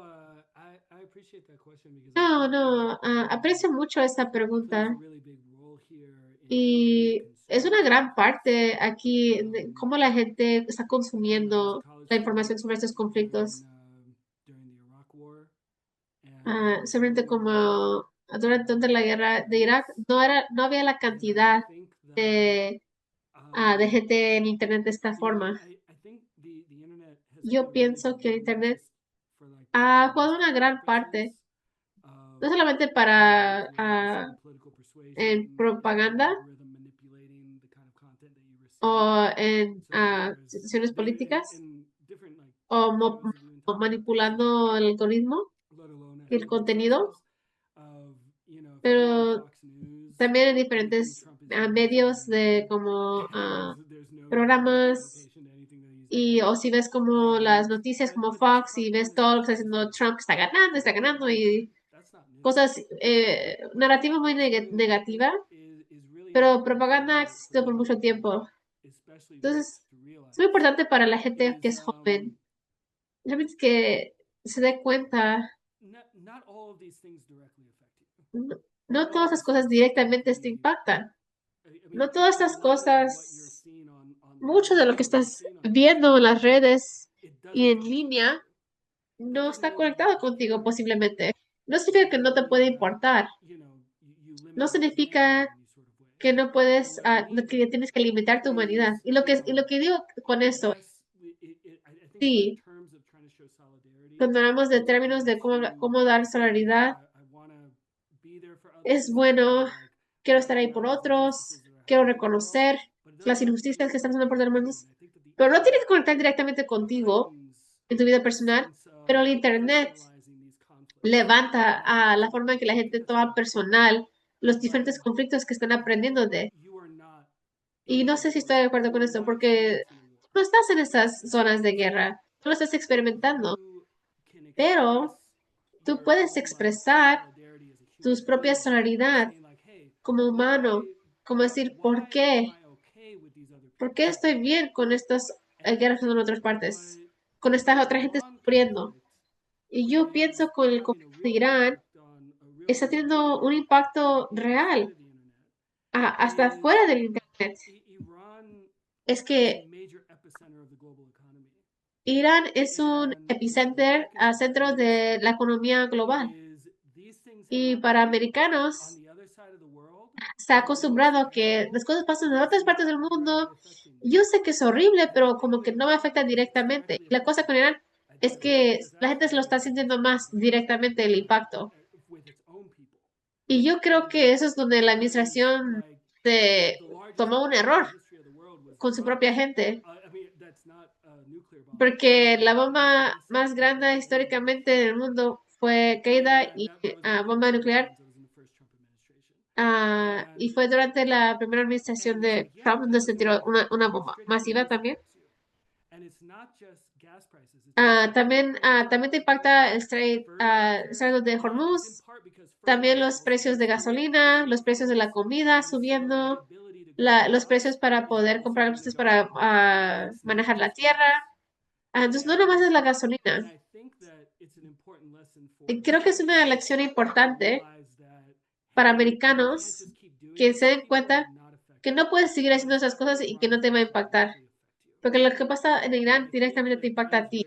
No, aprecio mucho esta pregunta. Y es una gran parte aquí de cómo la gente está consumiendo la información sobre estos conflictos. Simplemente como durante la guerra de Irak, no había la cantidad de gente en Internet de esta forma. Yo pienso que Internet ha jugado una gran parte, no solamente para en propaganda o en situaciones políticas o manipulando el algoritmo y el contenido, pero también en diferentes medios de como programas o si ves como las noticias como Fox y ves todo lo que está haciendo Trump, está ganando y cosas, narrativa muy negativa, pero propaganda ha existido por mucho tiempo. Entonces, es muy importante para la gente que es joven, realmente que se dé cuenta. No todas las cosas directamente te impactan. No todas estas cosas, mucho de lo que estás viendo en las redes y en línea, no está conectado contigo posiblemente. No significa que no te puede importar. No significa que no puedes, que tienes que limitar tu humanidad. Y lo que digo con eso, sí, cuando hablamos de términos de cómo dar solidaridad, es bueno, quiero estar ahí por otros, quiero reconocer las injusticias que están haciendo por los hermanos, pero no tienes que conectar directamente contigo en tu vida personal, pero el Internet levanta a la forma en que la gente toma personal los diferentes conflictos que están aprendiendo de. Y no sé si estoy de acuerdo con esto, porque tú no estás en esas zonas de guerra, tú lo estás experimentando, pero tú puedes expresar tus propias solidaridad como humano, como decir, ¿por qué? ¿Por qué estoy bien con estas guerras en otras partes? Con esta otra gente sufriendo. Y yo pienso con el conflicto de Irán, está teniendo un impacto real, hasta fuera del Internet. Es que Irán es un epicenter, centro de la economía global. Y para americanos, se ha acostumbrado a que las cosas pasan en otras partes del mundo. Yo sé que es horrible, pero como que no me afecta directamente. La cosa con Irán es que la gente se lo está sintiendo más directamente el impacto. Y yo creo que eso es donde la administración tomó un error con su propia gente. Porque la bomba más grande históricamente en el mundo fue caída y bomba nuclear. Y fue durante la primera administración de Trump donde se tiró una bomba masiva también. También te impacta el Estrecho de Hormuz, también los precios de gasolina, los precios de la comida subiendo, los precios para poder comprar cosas para manejar la tierra. Entonces, no nomás es la gasolina. Y creo que es una lección importante para americanos que se den cuenta que no puedes seguir haciendo esas cosas y que no te va a impactar. Porque lo que pasa en Irán directamente te impacta a ti.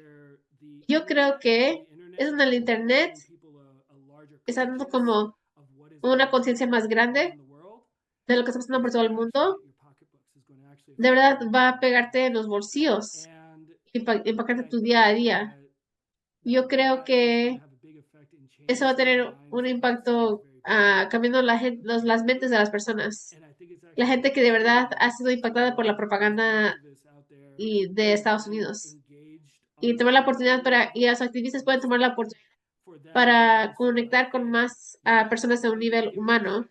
Yo creo que es donde el Internet está dando como una conciencia más grande de lo que está pasando por todo el mundo. De verdad va a pegarte en los bolsillos, impactarte tu día a día. Yo creo que eso va a tener un impacto cambiando las mentes de las personas. La gente que de verdad ha sido impactada por la propaganda de Estados Unidos. Y tomar la oportunidad y los activistas pueden tomar la oportunidad para conectar con más personas de un nivel humano.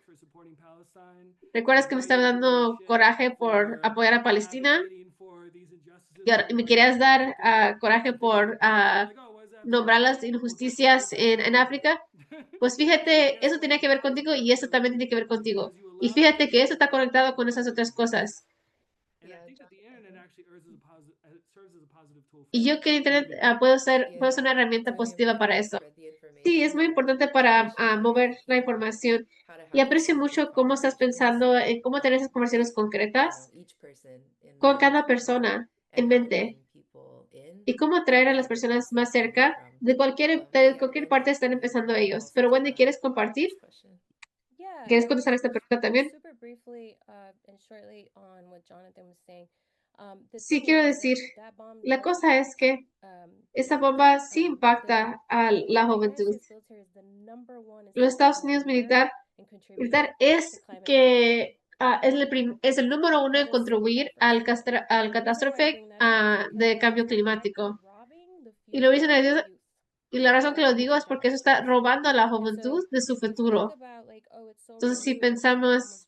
¿Recuerdas que me estaba dando coraje por apoyar a Palestina? Y me querías dar coraje por nombrar las injusticias en África. Pues fíjate, eso tiene que ver contigo y eso también tiene que ver contigo. Y fíjate que eso está conectado con esas otras cosas. Y yo que Internet puedo ser una herramienta positiva para eso. Sí, es muy importante para mover la información. Y aprecio mucho cómo estás pensando en cómo tener esas conversaciones concretas con cada persona en mente. Y cómo traer a las personas más cerca de cualquier parte están empezando ellos. Pero Wendy, ¿quieres compartir? ¿Quieres contestar esta pregunta también? Sí, quiero decir, la cosa es que esta bomba sí impacta a la juventud. Los Estados Unidos militar es que es el número uno en contribuir al catástrofe de cambio climático. Y lo dicen ellos, y la razón que lo digo es porque eso está robando a la juventud de su futuro. Entonces, si pensamos,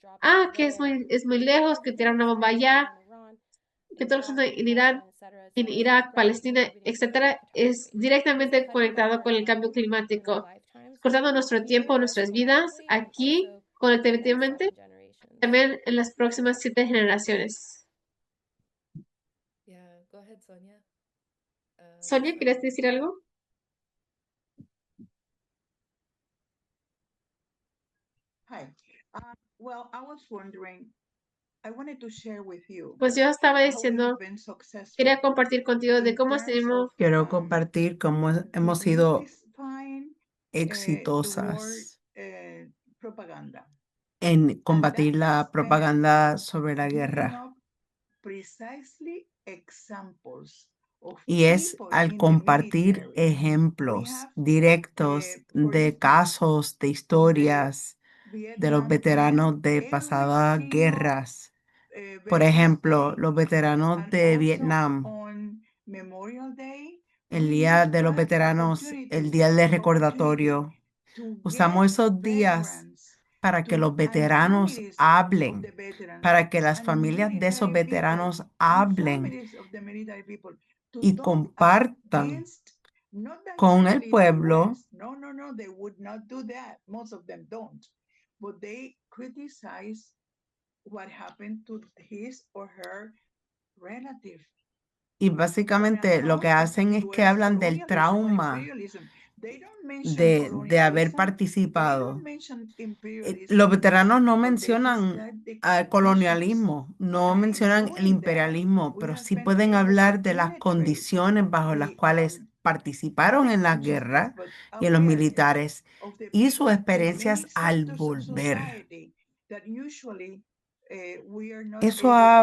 que es muy lejos, que tirar una bomba allá, que todo el mundo en Irán, en Irak, Palestina, etcétera, es directamente conectado con el cambio climático, cortando nuestro tiempo, nuestras vidas aquí, colectivamente, también en las próximas 7 generaciones. Go ahead, Sonia. Sonia, ¿quieres decir algo? Hi. Well, I was wondering, I wanted to share with you Pues yo estaba how diciendo, we've been successful quería compartir contigo de in cómo terms tenemos, of Quiero compartir cómo hemos sido demystifying the word exitosas propaganda. en And combatir that la has been propaganda sobre la giving guerra. up precisely examples of Y es people al in the compartir military. We ejemplos have, directos for de instance, casos, de from the historias de los Vietnam veteranos de every pasadas single guerras. Por Veterans ejemplo, Day, los veteranos and de also Vietnam, on Memorial Day, el we Día use de los that Veteranos, el opportunity Día del Recordatorio. to Usamos get esos días veterans para que los and veteranos families of the hablen, veterans para que las and familias de esos military people veteranos and hablen families of the military people to y talk compartan against not con el necessarily the pueblo. West. No, they would not do that. Most of them don't. But they criticize what happened to his or her relative. Y básicamente lo que hacen es que hablan del trauma de haber participado. Los veteranos no mencionan al colonialismo, no mencionan el imperialismo, pero sí pueden hablar de las condiciones bajo las cuales participaron en la guerra y en los militares y sus experiencias al volver. Eso ha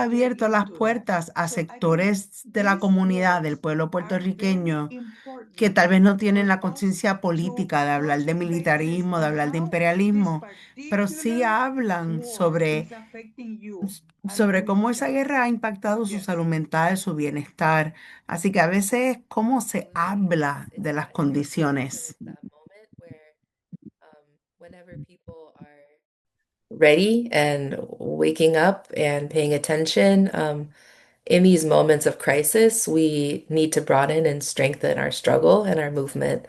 abierto las puertas a sectores de la comunidad del pueblo puertorriqueño que tal vez no tienen la conciencia política de hablar de militarismo, de hablar de imperialismo, pero sí hablan sobre cómo esa guerra ha impactado su salud mental, su bienestar. Así que a veces cómo se habla de las condiciones. Whenever people are ready and waking up and paying attention, in these moments of crisis, we need to broaden and strengthen our struggle and our movement.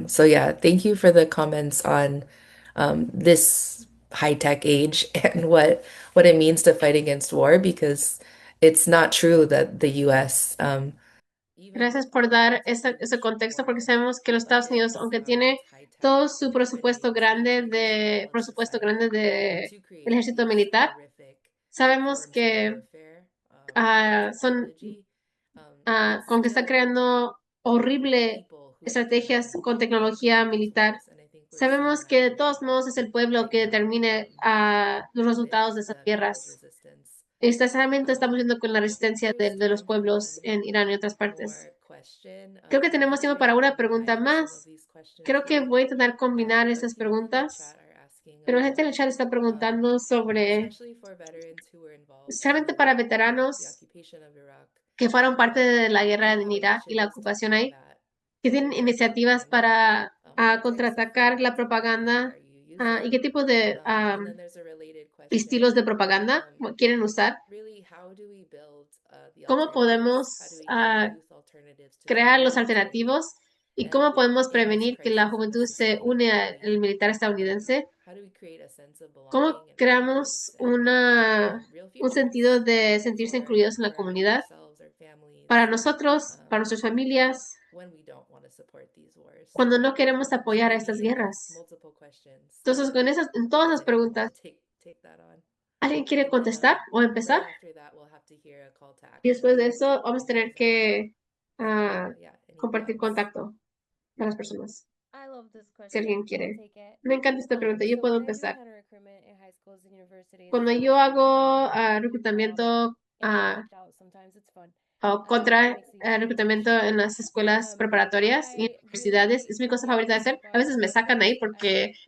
So yeah, thank you for the comments on this high-tech age and what it means to fight against war, because it's not true that the US gracias por dar ese contexto, porque sabemos que los Estados Unidos, aunque tiene todo su presupuesto grande del ejército militar, sabemos que con que está creando horrible estrategias con tecnología militar. Sabemos que de todos modos es el pueblo que determine los resultados de esas guerras. Especialmente estamos viendo con la resistencia de los pueblos en Irán y otras partes. Creo que tenemos tiempo para una pregunta más. Creo que voy a intentar combinar estas preguntas, pero la gente en el chat está preguntando sobre, especialmente para veteranos que fueron parte de la guerra en Irak y la ocupación ahí, que tienen iniciativas para contraatacar la propaganda y qué tipo de estilos de propaganda quieren usar. ¿Cómo podemos crear los alternativos y cómo podemos prevenir que la juventud se une al militar estadounidense? ¿Cómo creamos un sentido de sentirse incluidos en la comunidad? Para nosotros, para nuestras familias, cuando no queremos apoyar a estas guerras. Entonces, en todas las preguntas, ¿alguien quiere contestar o empezar? Y después de eso, vamos a tener que compartir contacto con las personas. Si alguien quiere. Me encanta esta pregunta. Yo puedo empezar. Cuando yo hago reclutamiento o contra reclutamiento en las escuelas preparatorias y universidades, es mi cosa favorita de hacer. A veces me sacan ahí pero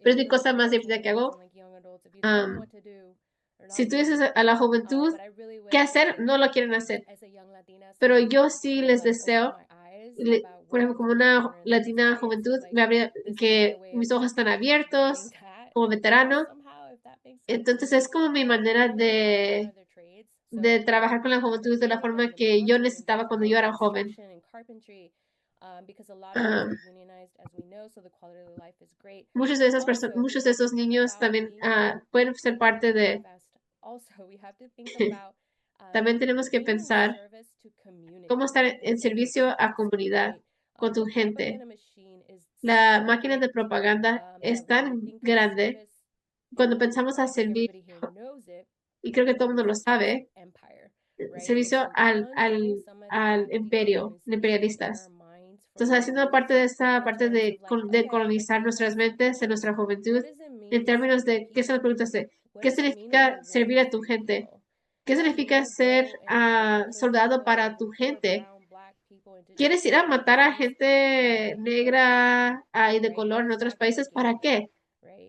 es mi cosa más divertida que hago. Si tú dices a la juventud qué hacer, no lo quieren hacer. Pero yo sí les deseo, por ejemplo, como una latina juventud, que mis ojos están abiertos como veterano. Entonces es como mi manera de trabajar con la juventud de la forma que yo necesitaba cuando yo era joven. Muchos de esos niños también pueden ser parte de... También tenemos que pensar cómo estar en servicio a comunidad con tu gente. La máquina de propaganda es tan grande. Cuando pensamos a servir, y creo que todo el mundo lo sabe, servicio al imperio, imperialistas. Entonces, haciendo parte de esta parte de colonizar nuestras mentes en nuestra juventud, en términos de qué son las preguntas de qué significa servir a tu gente, qué significa ser soldado para tu gente. ¿Quieres ir a matar a gente negra y de color en otros países? ¿Para qué?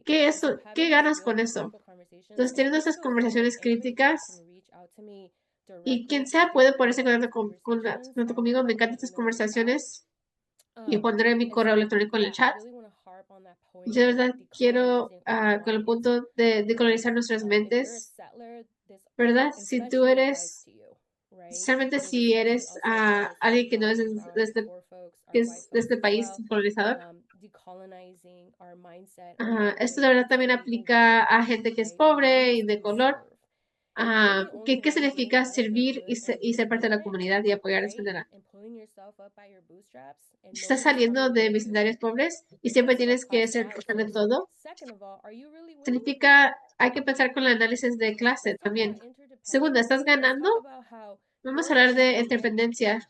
¿Qué ganas con eso? Entonces, teniendo esas conversaciones críticas, y quien sea puede ponerse en contacto conmigo. Me encantan estas conversaciones y pondré mi correo electrónico en el chat. Yo de verdad quiero, con el punto de colonizar nuestras mentes, ¿verdad? Si tú eres, especialmente si eres alguien que no es que es de este país colonizador, esto de verdad también aplica a gente que es pobre y de color. ¿Qué significa servir y ser parte de la comunidad y apoyar a esta manera? Estás saliendo de vecindarios pobres y siempre tienes que ser responsable de todo. Significa, hay que pensar con el análisis de clase también. Segundo, ¿estás ganando? Vamos a hablar de interdependencia.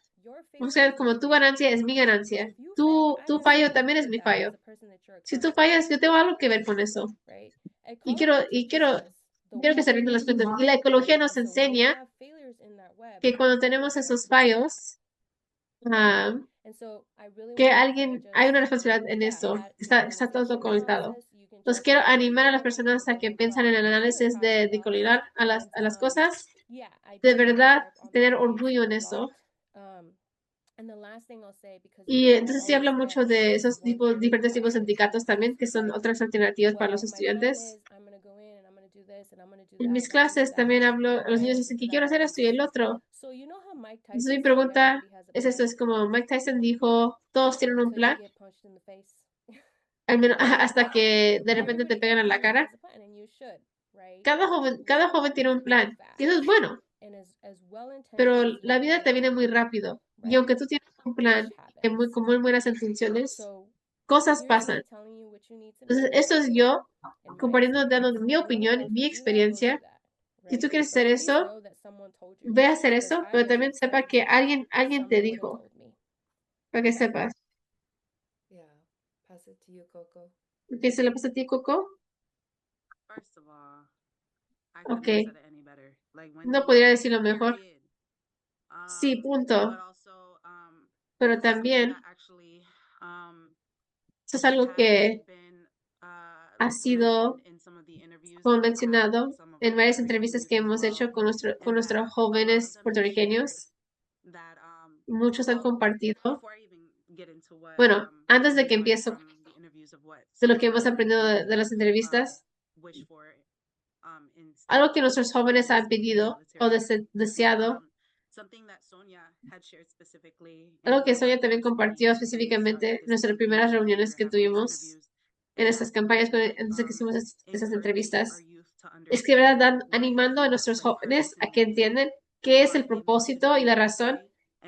Vamos a ver como tu ganancia es mi ganancia. Tu fallo también es mi fallo. Si tú fallas, yo tengo algo que ver con eso. Y quiero que se rindan las cuentas. Y la ecología nos enseña que cuando tenemos esos fallos, que hay una responsabilidad en eso. Está todo conectado. Entonces quiero animar a las personas a que piensen en el análisis de colinar a las cosas. De verdad, tener orgullo en eso. Y entonces sí hablo mucho de esos diferentes tipos de sindicatos también, que son otras alternativas para los estudiantes. En mis clases también hablo, los niños dicen que quiero hacer esto y el otro. Entonces mi pregunta es esto, es como Mike Tyson dijo, todos tienen un plan, al menos hasta que de repente te pegan en la cara. Cada joven tiene un plan, y eso es bueno, pero la vida te viene muy rápido. Y aunque tú tienes un plan con muy buenas intenciones, cosas pasan. Entonces, esto es yo compartiendo, dando mi opinión, mi experiencia. Si tú quieres hacer eso, ve a hacer eso, pero también sepa que alguien te dijo, para que sepas. ¿Qué se le pasa a ti, Coco? Ok. No podría decirlo mejor. Sí, punto. Pero también, eso es algo que ha sido mencionado en varias entrevistas que hemos hecho con nuestros jóvenes puertorriqueños. Muchos han compartido. Bueno, antes de que empiezo, de lo que hemos aprendido de las entrevistas, algo que nuestros jóvenes han pedido o deseado, algo que Sonia también compartió específicamente en nuestras primeras reuniones que tuvimos en estas campañas, antes de que hicimos esas entrevistas, es que de verdad animando a nuestros jóvenes a que entiendan qué es el propósito y la razón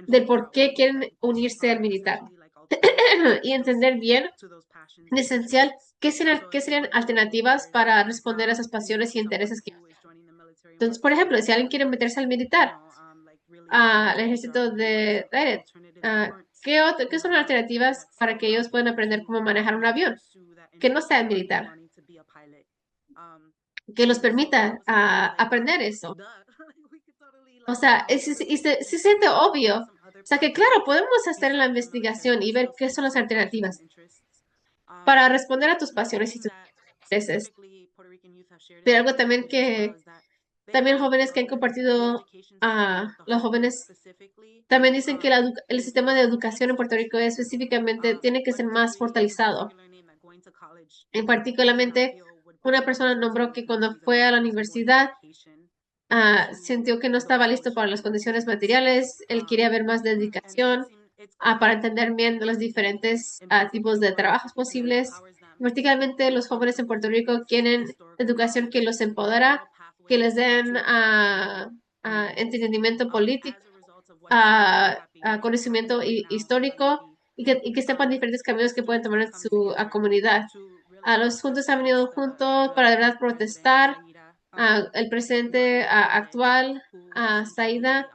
de por qué quieren unirse al militar y entender bien, en esencial, qué serían alternativas para responder a esas pasiones y intereses que entonces, por ejemplo, si alguien quiere meterse al militar, al ejército de Direct. ¿Qué son las alternativas para que ellos puedan aprender cómo manejar un avión que no sea militar? Que los permita aprender eso. O sea, se siente obvio. O sea, que claro, podemos hacer la investigación y ver qué son las alternativas para responder a tus pasiones y tus intereses. Pero algo también que también jóvenes que han compartido, los jóvenes también dicen que el sistema de educación en Puerto Rico específicamente tiene que ser más fortalecido. En particularmente, una persona nombró que cuando fue a la universidad, sintió que no estaba listo para las condiciones materiales. Él quería ver más dedicación para entender bien los diferentes tipos de trabajos posibles. Verticalmente, los jóvenes en Puerto Rico quieren educación que los empodera, que les den entendimiento político, conocimiento histórico y que sepan diferentes caminos que pueden tomar en su comunidad. Los juntos han venido juntos para de verdad protestar. El presidente actual, Saida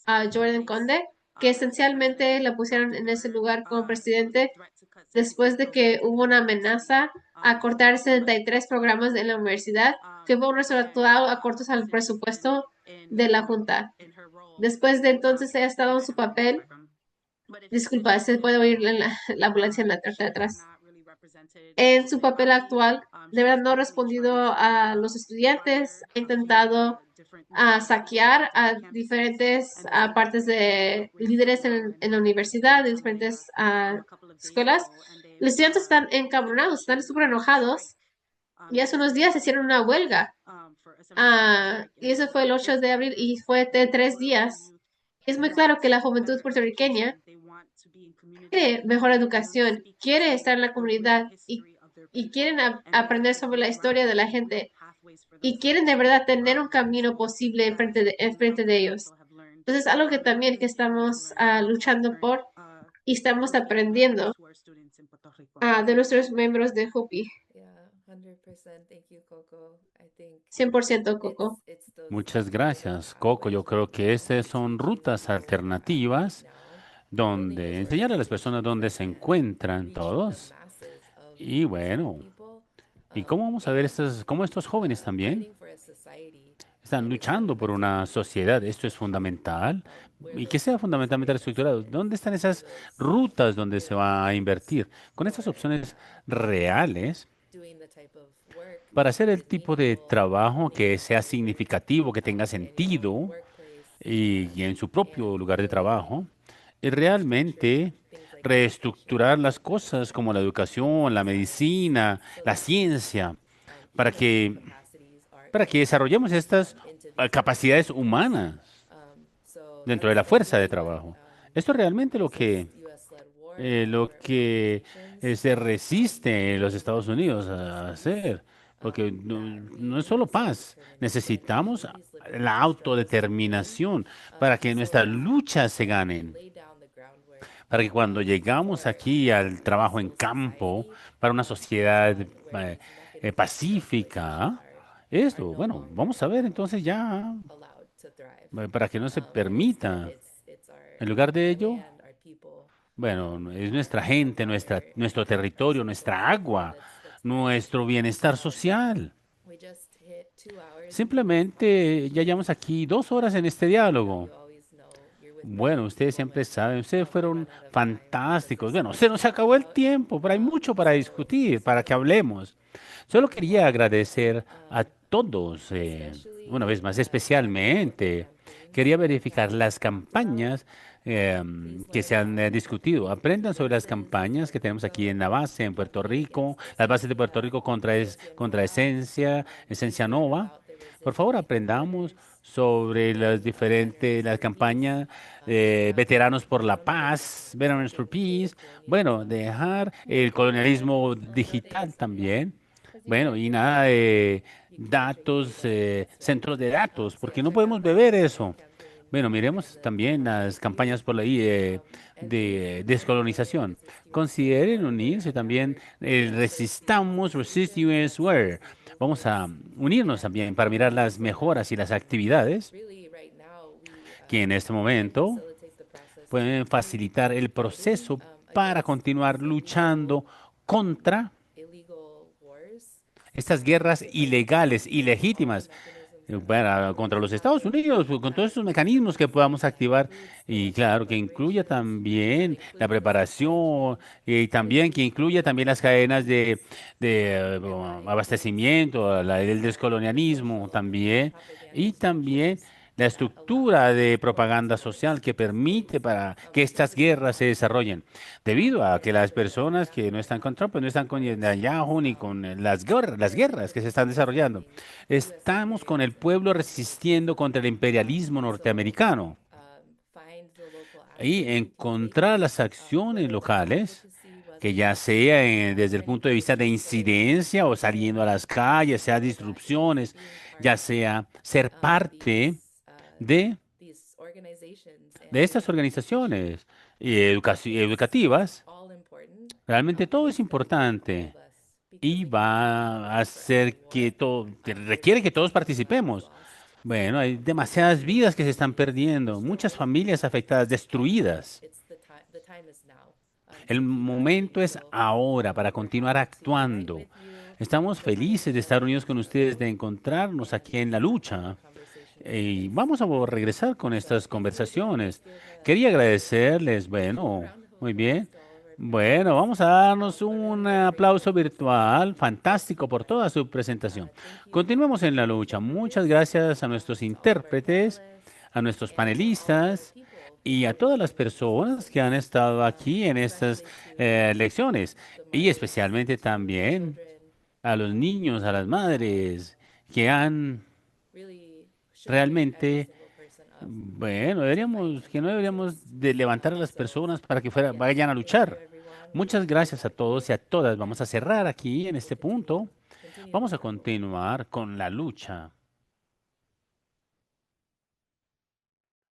Jordan Conde, que esencialmente la pusieron en ese lugar como presidente después de que hubo una amenaza a cortar 73 programas de la universidad, que fue un resultado a cortos al presupuesto de la Junta. Después de entonces ella ha estado en su papel. Disculpa, se puede oír la ambulancia en la parte de atrás. En su papel actual, de verdad no ha respondido a los estudiantes, ha intentado saquear a diferentes partes de líderes en la universidad, de diferentes escuelas. Los estudiantes están encabronados, están súper enojados y hace unos días hicieron una huelga. Y eso fue el 8 de abril y fue de 3 días. Es muy claro que la juventud puertorriqueña quiere mejor educación, quiere estar en la comunidad y quieren aprender sobre la historia de la gente y quieren de verdad tener un camino posible enfrente de ellos. Entonces, algo que también que estamos luchando por y estamos aprendiendo de nuestros miembros de Hopi. 100% Coco. Muchas gracias, Coco. Yo creo que estas son rutas alternativas donde enseñar a las personas dónde se encuentran todos. Y bueno, ¿y cómo vamos a ver cómo estos jóvenes también están luchando por una sociedad? Esto es fundamental y que sea fundamentalmente estructurado. ¿Dónde están esas rutas donde se va a invertir? Con estas opciones reales para hacer el tipo de trabajo que sea significativo, que tenga sentido y en su propio lugar de trabajo, y realmente reestructurar las cosas como la educación, la medicina, la ciencia, para que, para que desarrollemos estas capacidades humanas dentro de la fuerza de trabajo. Esto es realmente lo que se resiste en los Estados Unidos a hacer, porque no es solo paz, necesitamos la autodeterminación para que nuestras luchas se ganen, para que cuando llegamos aquí al trabajo en campo, para una sociedad pacífica, esto, bueno, vamos a ver entonces ya, para que no se permita, en lugar de ello, bueno, es nuestra gente, nuestro territorio, nuestra agua, nuestro bienestar social. Simplemente ya llevamos aquí 2 horas en este diálogo. Bueno, ustedes siempre saben, ustedes fueron fantásticos. Bueno, se nos acabó el tiempo, pero hay mucho para discutir, para que hablemos. Solo quería agradecer a todos, una vez más, especialmente. Quería verificar las campañas que se han discutido. Aprendan sobre las campañas que tenemos aquí en la base, en Puerto Rico, las bases de Puerto Rico contra Esencia Nova. Por favor, aprendamos sobre las campañas de Veteranos por la Paz, Veterans for Peace. Bueno, dejar el colonialismo digital también. Bueno, y nada de datos, centros de datos, porque no podemos beber eso. Bueno, miremos también las campañas por ahí de descolonización. Consideren unirse también, resistamos, resist US Wear. Vamos a unirnos también para mirar las mejoras y las actividades que en este momento pueden facilitar el proceso para continuar luchando contra estas guerras ilegales, ilegítimas, contra los Estados Unidos, con todos estos mecanismos que podamos activar y claro, que incluya también la preparación y también que incluya también las cadenas de abastecimiento, el descolonialismo también y también la estructura de propaganda social que permite para que estas guerras se desarrollen. Debido a que las personas que no están con Trump, pues no están con Netanyahu ni con las guerras que se están desarrollando. Estamos con el pueblo resistiendo contra el imperialismo norteamericano y encontrar las acciones locales, que ya sea desde el punto de vista de incidencia o saliendo a las calles, sea disrupciones, ya sea ser parte de estas organizaciones educativas. Realmente todo es importante y va a hacer que todo, requiere que todos participemos. Bueno, hay demasiadas vidas que se están perdiendo, muchas familias afectadas, destruidas. El momento es ahora para continuar actuando. Estamos felices de estar unidos con ustedes, de encontrarnos aquí en la lucha. Y vamos a regresar con estas conversaciones. Quería agradecerles, bueno, muy bien. Bueno, vamos a darnos un aplauso virtual, fantástico por toda su presentación. Continuemos en la lucha. Muchas gracias a nuestros intérpretes, a nuestros panelistas y a todas las personas que han estado aquí en estas lecciones. Y especialmente también a los niños, a las madres que han realmente, bueno, no deberíamos de levantar a las personas para que vayan a luchar. Muchas gracias a todos y a todas. Vamos a cerrar aquí en este punto. Vamos a continuar con la lucha.